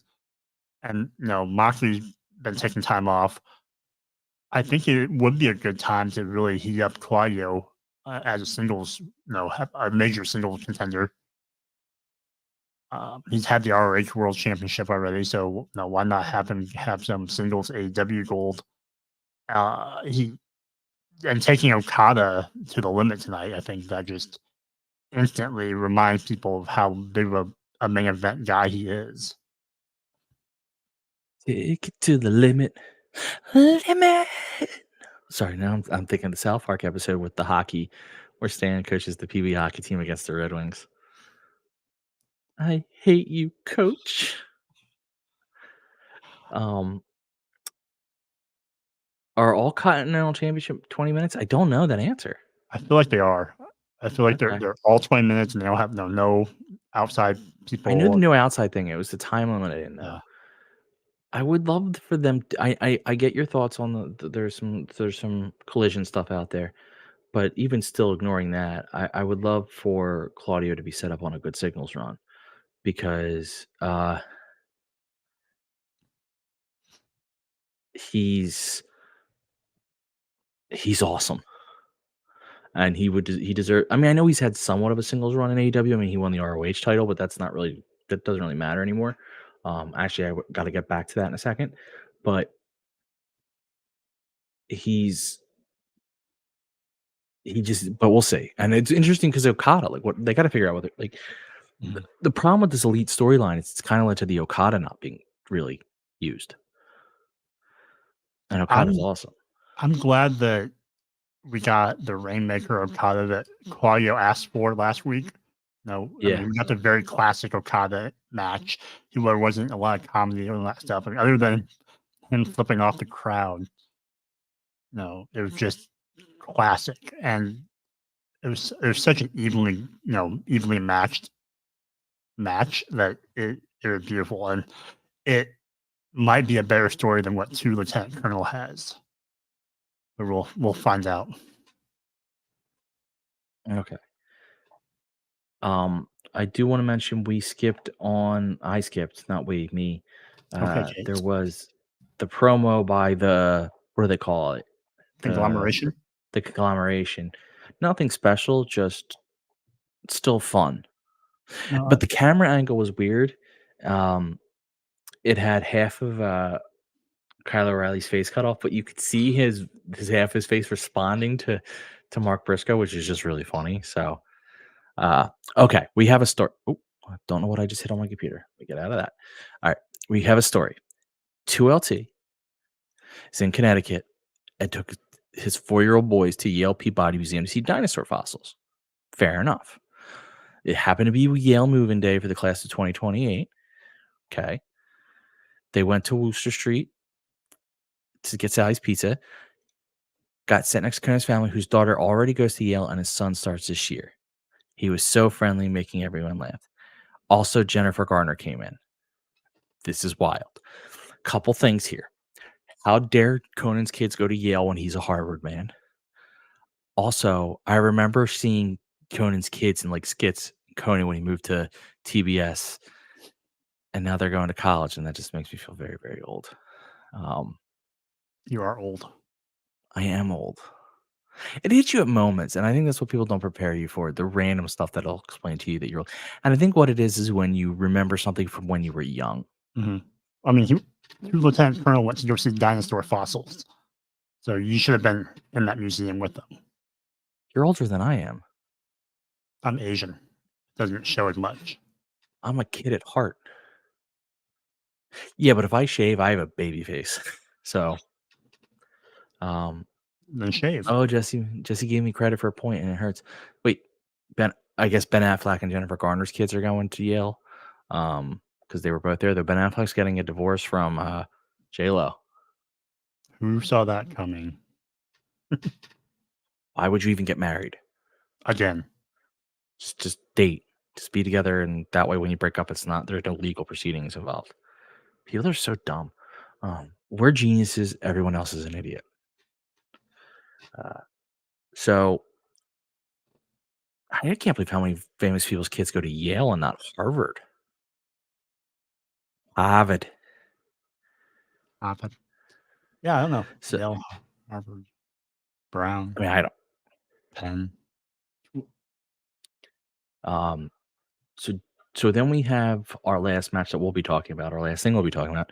and Moxley's been taking time off, I think it would be a good time to really heat up Claudio as a singles, a major singles contender. He's had the ROH World Championship already, so why not have him have some singles AEW gold? Taking Okada to the limit tonight, I think that just instantly reminds people of how big of a main event guy he is. Take it to the limit. Limit. Sorry, now I'm thinking of the South Park episode with the hockey, where Stan coaches the PB hockey team against the Red Wings. I hate you, coach. Are all Continental Championship 20 minutes? I don't know that answer. I feel like they are. I feel like they're all 20 minutes, and they don't have no outside people. I knew the no outside thing. It was the time limit I didn't know. I would love for them. I get your thoughts on there's some Collision stuff out there, but even still ignoring that, I would love for Claudio to be set up on a good singles run, because he's awesome, and he deserve. I mean, I know he's had somewhat of a singles run in AEW. I mean, he won the ROH title, but that doesn't really matter anymore. Actually, I got to get back to that in a second, but he's but we'll see. And it's interesting because Okada, like, what they got to figure out what like. The problem with this Elite storyline is it's kind of led to the Okada not being really used. And Okada's awesome. I'm glad that we got the Rainmaker Okada that Claudio asked for last week. No, I mean, we got the very classic Okada match. There wasn't a lot of comedy or that stuff. I mean, other than him flipping off the crowd, it was just classic, and it was such an evenly matched match that it was beautiful, and it might be a better story than what 2 Lieutenant Colonel has. But we'll find out. Okay. I do want to mention I skipped, not we, me. Okay, there was the promo by what do they call it? Conglomeration? The conglomeration. Nothing special, just still fun. But the camera angle was weird. It had half of Kyle O'Reilly's face cut off, but you could see his half his face responding to Mark Briscoe, which is just really funny. So, okay, we have a story. Oh, I don't know what I just hit on my computer. Let me get out of that. All right, we have a story. 2LT is in Connecticut and took his 4-year-old boys to Yale Peabody Museum to see dinosaur fossils. Fair enough. It happened to be Yale moving day for the class of 2028. Okay. They went to Wooster Street to get Sally's Pizza. Got sat next to Conan's family, whose daughter already goes to Yale and his son starts this year. He was so friendly, making everyone laugh. Also, Jennifer Garner came in. This is wild. Couple things here. How dare Conan's kids go to Yale when he's a Harvard man? Also, I remember seeing Conan's kids in like skits, Conan, when he moved to TBS, and now they're going to college, and that just makes me feel very, very old. You are old. I am old. It hits you at moments, and I think that's what people don't prepare you for, the random stuff that'll explain to you that you're old. And I think what it is when you remember something from when you were young. Mm-hmm. I mean, Lieutenant Colonel went to go see dinosaur fossils, so you should have been in that museum with them. You're older than I am. I'm Asian. Doesn't show as much. I'm a kid at heart. Yeah, but if I shave, I have a baby face. So, then shave. Oh, Jesse gave me credit for a point, and it hurts. Wait, I guess Ben Affleck and Jennifer Garner's kids are going to Yale, because they were both there. Though Ben Affleck's getting a divorce from J-Lo. Who saw that coming? Why would you even get married? Again. Just date. Just be together, and that way when you break up, there's no legal proceedings involved. People are so dumb. We're geniuses. Everyone else is an idiot. So I can't believe how many famous people's kids go to Yale and not Harvard. Harvard. Yeah, I don't know. So, Yale, Harvard, Brown. I mean, I don't. Penn. So then we have our last match that we'll be talking about. Our last thing we'll be talking about,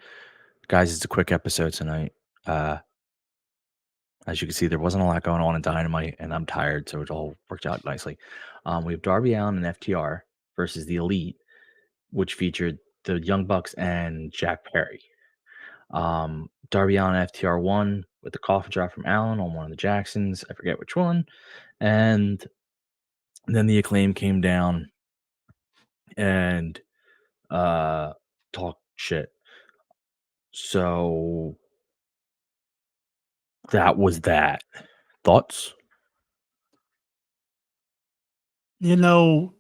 guys. It's a quick episode tonight. As you can see, there wasn't a lot going on in Dynamite, and I'm tired, so it all worked out nicely. We have Darby Allin and FTR versus the Elite, which featured the Young Bucks and Jack Perry. Darby Allin and FTR won with the coffin drop from Allin on one of the Jacksons. I forget which one. And then the Acclaim came down and talked shit. So that was that. Thoughts? These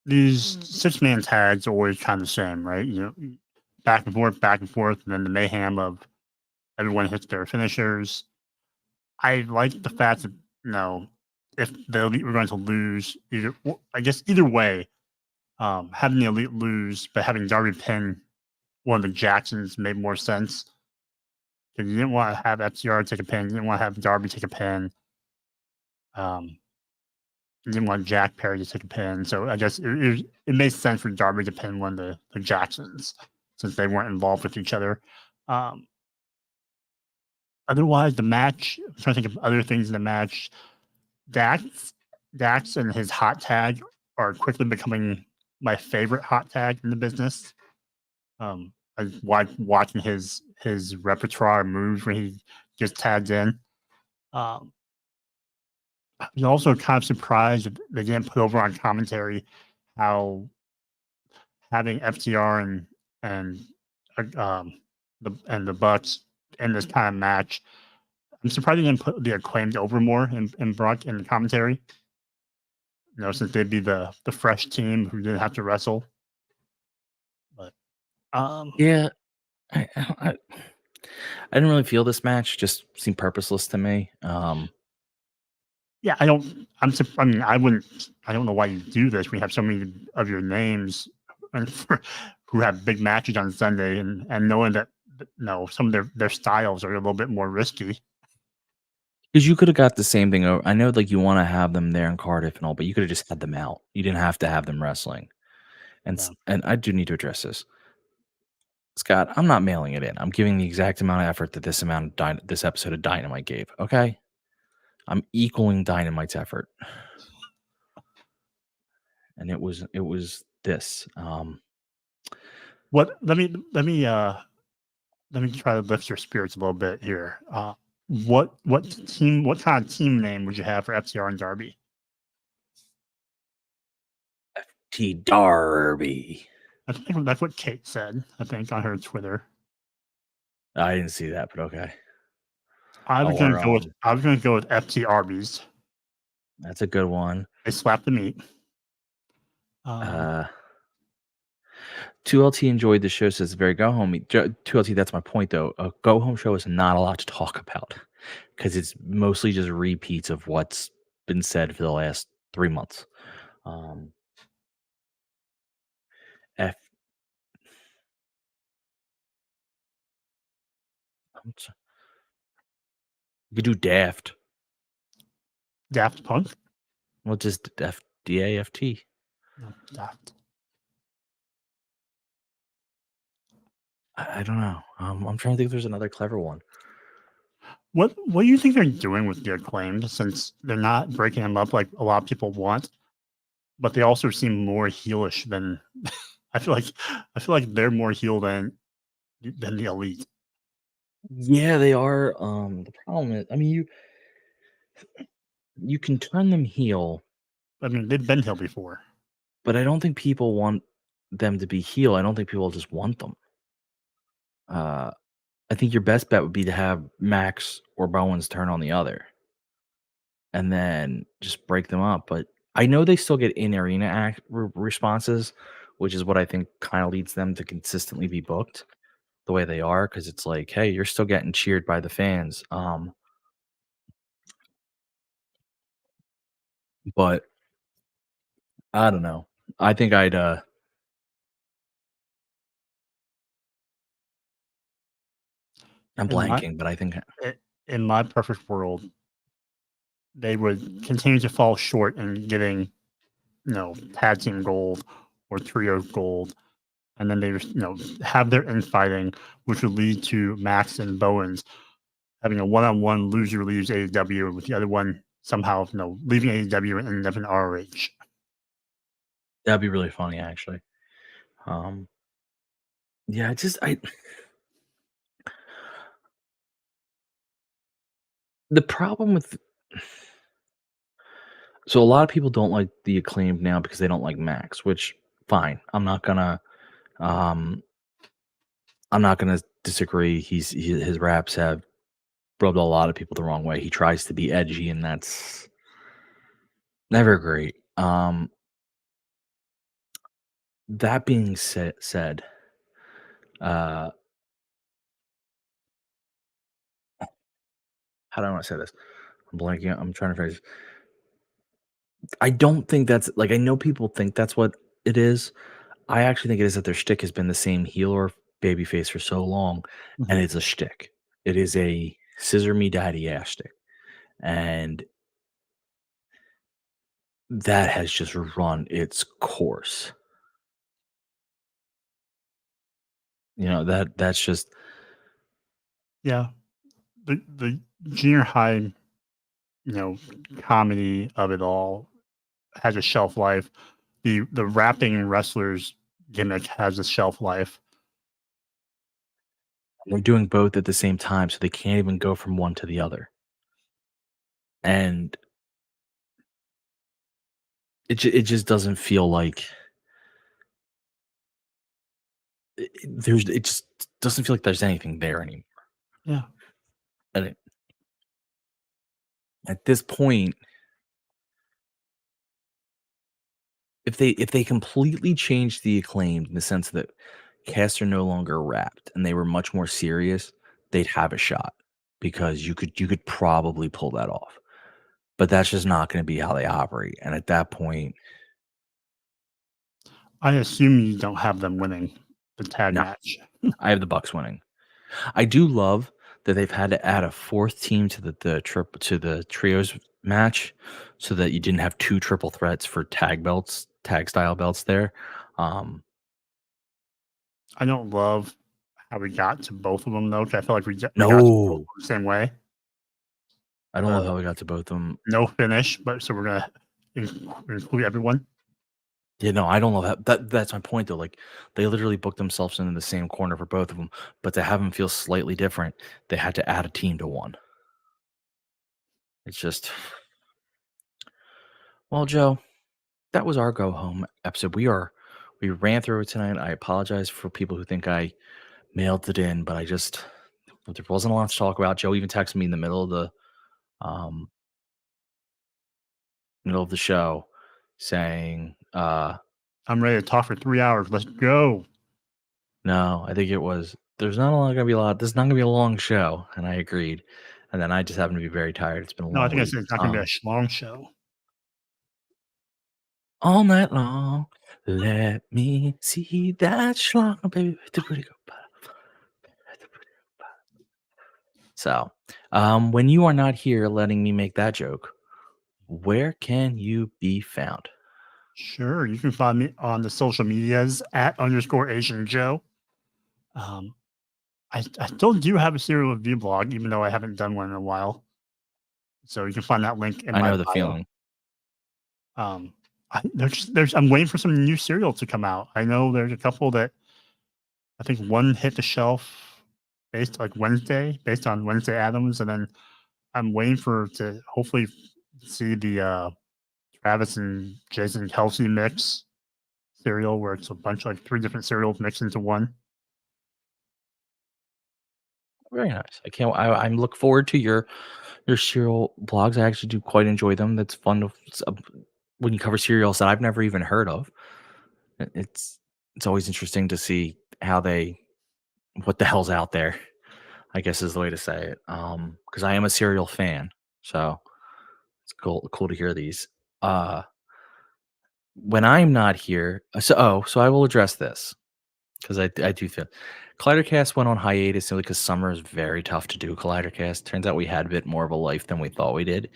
6-man tags are always kind of the same, right? Back and forth, and then the mayhem of everyone hits their finishers. I like the fact that, if the Elite were going to lose, either way, having the Elite lose, but having Darby pin one of the Jacksons made more sense. Because you didn't want to have FTR take a pin, you didn't want to have Darby take a pin. You didn't want Jack Perry to take a pin, so I guess it made sense for Darby to pin one of the Jacksons since they weren't involved with each other. Otherwise, the match, I'm trying to think of other things in the match. Dax and his hot tag are quickly becoming my favorite hot tag in the business. I watching his repertoire moves when he gets tagged in. I was also kind of surprised that they didn't put over on commentary how having FTR and the Bucks in this kind of match. I'm surprised they didn't put the Acclaimed over more in Brock in the commentary. Since they'd be the fresh team who didn't have to wrestle. But yeah, I didn't really feel this match. Just seemed purposeless to me. Yeah, I don't. I mean, I wouldn't. I don't know why you do this. We have so many of your names who have big matches on Sunday, and knowing that some of their styles are a little bit more risky. Because you could have got the same thing over. I know, like, you want to have them there in Cardiff and all, but you could have just had them out. You didn't have to have them wrestling. And I do need to address this, Scott. I'm not mailing it in. I'm giving the exact amount of effort that this episode of Dynamite gave. Okay, I'm equaling Dynamite's effort, and it was this. What? Let me try to lift your spirits a little bit here. What kind of team name would you have for FTR and Darby? FT Darby. I think that's what Kate said, I think, on her Twitter. I didn't see that, but okay. I was gonna go with FT Arby's. That's a good one. They slapped the meat. 2LT enjoyed the show, says very go home. 2LT, that's my point though. A go home show is not a lot to talk about because it's mostly just repeats of what's been said for the last 3 months. You could do Daft. Daft Punk? Well, just DAFT. No, Daft. I don't know. I'm trying to think if there's another clever one. What do you think they're doing with the Acclaimed, since they're not breaking them up like a lot of people want, but they also seem more heelish than I feel like they're more heel than the Elite. Yeah, they are. The problem is, I mean, you can turn them heel. I mean, they've been heel before, but I don't think people want them to be heel. I don't think people just want them. I think your best bet would be to have Max or Bowens turn on the other and then just break them up. But I know they still get in-arena responses, which is what I think kind of leads them to consistently be booked the way they are, because it's like, hey, you're still getting cheered by the fans. But I don't know. I think I'm blanking, but I think in my perfect world, they would continue to fall short in getting, tag team gold or trio gold, and then they have their infighting, which would lead to Max and Bowens having a one-on-one loser leaves AEW, with the other one somehow leaving AEW and ending up in ROH. That'd be really funny, actually. Yeah, the problem with a lot of people don't like the Acclaimed now because they don't like Max, which fine. I'm not gonna disagree. His raps have rubbed a lot of people the wrong way. He tries to be edgy, and that's never great. That being said, how do I want to say this? I'm blanking. I'm trying to phrase. I don't think that's I know people think that's what it is. I actually think it is that their shtick has been the same heel or babyface for so long, and it's a shtick. It is a scissor me daddy ass shtick, and that has just run its course. That's just the junior high comedy of it all has a shelf life. The rapping wrestlers gimmick has a shelf life. They're doing both at the same time, so they can't even go from one to the other. And it just doesn't feel like it just doesn't feel like there's anything there anymore. Yeah. And at this point, if they completely changed the Acclaimed in the sense that casts are no longer wrapped and they were much more serious, they'd have a shot because you could probably pull that off. But that's just not going to be how they operate. And at that point, I assume you don't have them winning the tag no, match. I have the Bucks winning. I do love that they've had to add a fourth team to the trios match so that you didn't have two triple threats for tag style belts there. I don't love how we got to both of them though, because I feel like we got to both of them the same way. I don't love how we got to both of them. No finish, but so we're gonna include everyone. Yeah, no, I don't love that. That's my point though. Like they literally booked themselves into the same corner for both of them, but to have them feel slightly different, they had to add a team to one. It's just, well, Joe, that was our go home episode. We ran through it tonight. I apologize for people who think I mailed it in, but there wasn't a lot to talk about. Joe even texted me in the middle of the show saying, I'm ready to talk for 3 hours. Let's go. No, I think it was, there's not gonna be a lot. This is not gonna be a long show. And I agreed. And then I just happen to be very tired. It's been a long No, I think I week. said it's not gonna be a long show. All night long. Let me see that schlong, baby. So, when you are not here letting me make that joke, where can you be found? Sure, you can find me on the social medias at _Asian Joe. I still do have a serial review blog, even though I haven't done one in a while. So you can find that link in I my know the bio. feeling. I'm waiting for some new cereal to come out. I know there's a couple that I think one hit the shelf based on Wednesday Addams, and then I'm waiting to hopefully see the Travis and Jason Kelsey mix cereal, where it's a bunch of 3 different cereals mixed into one. Very nice. I look forward to your cereal blogs. I actually do quite enjoy them. That's fun when you cover cereals that I've never even heard of. It's always interesting to see what the hell's out there, I guess is the way to say it. Because I am a cereal fan, so it's cool to hear these. When I'm not here, so I will address this because I do feel Collidercast went on hiatus simply because summer is very tough to do. Collidercast turns out we had a bit more of a life than we thought we did.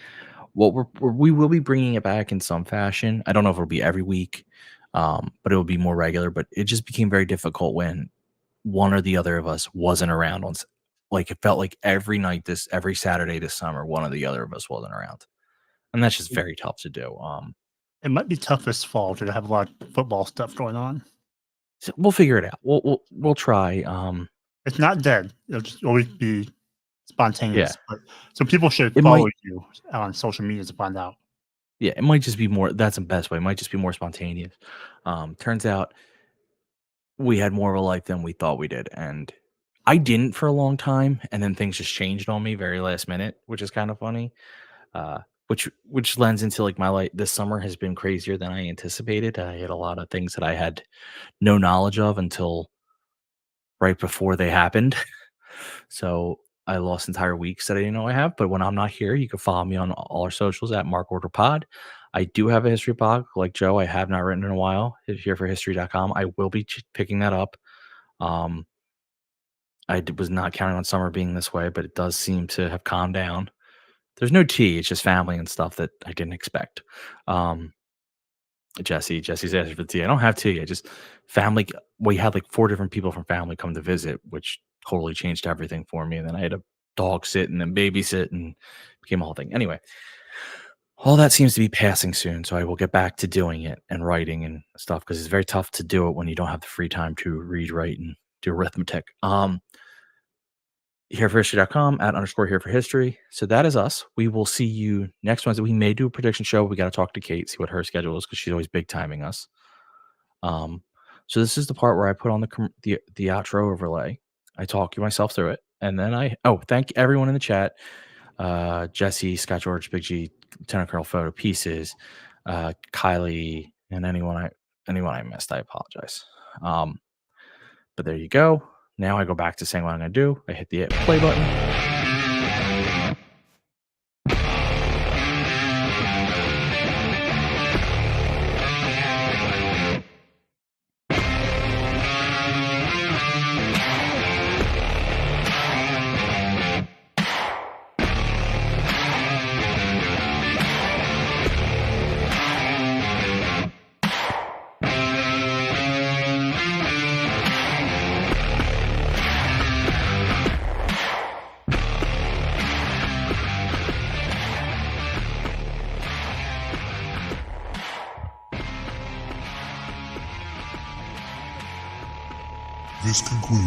We will be bringing it back in some fashion. I don't know if it'll be every week, but it will be more regular. But it just became very difficult when one or the other of us wasn't around. It felt like every Saturday this summer, one or the other of us wasn't around, and that's just very tough to do. It might be tough this fall to have a lot of football stuff going on. So we'll figure it out. We'll try. It's not dead. It'll just always be spontaneous. Yeah. So people should follow you on social media to find out. Yeah, it might just be more. That's the best way. It might just be more spontaneous. Turns out we had more of a life than we thought we did, and I didn't for a long time. And then things just changed on me very last minute, which is kind of funny. Which lends into like my life. This summer has been crazier than I anticipated. I had a lot of things that I had no knowledge of until right before they happened. So I lost entire weeks that I didn't know I have. But when I'm not here, you can follow me on all our socials at Mark Order Pod. I do have a history blog like Joe. I have not written in a while here for history.com. I will be picking that up. I was not counting on summer being this way, but it does seem to have calmed down. There's no tea. It's just family and stuff that I didn't expect. Jesse's asking for tea. I don't have tea. I just family. We had like 4 different people from family come to visit, which totally changed everything for me. And then I had to dog sitting and babysitting, became a whole thing. Anyway, all that seems to be passing soon, so I will get back to doing it and writing and stuff because it's very tough to do it when you don't have the free time to read, write, and do arithmetic. Hereforhistory.com @_hereforhistory. So that is us. We will see you next Wednesday. We may do a prediction show. We got to talk to Kate, see what her schedule is because she's always big timing us. So this is the part where I put on the outro overlay. I talk myself through it, and then thank everyone in the chat. Jesse, Scott George, Big G, Lieutenant Colonel Photo Pieces, Kylie, and anyone I missed, I apologize. But there you go. Now I go back to saying what I'm going to do. I hit the play button. This concludes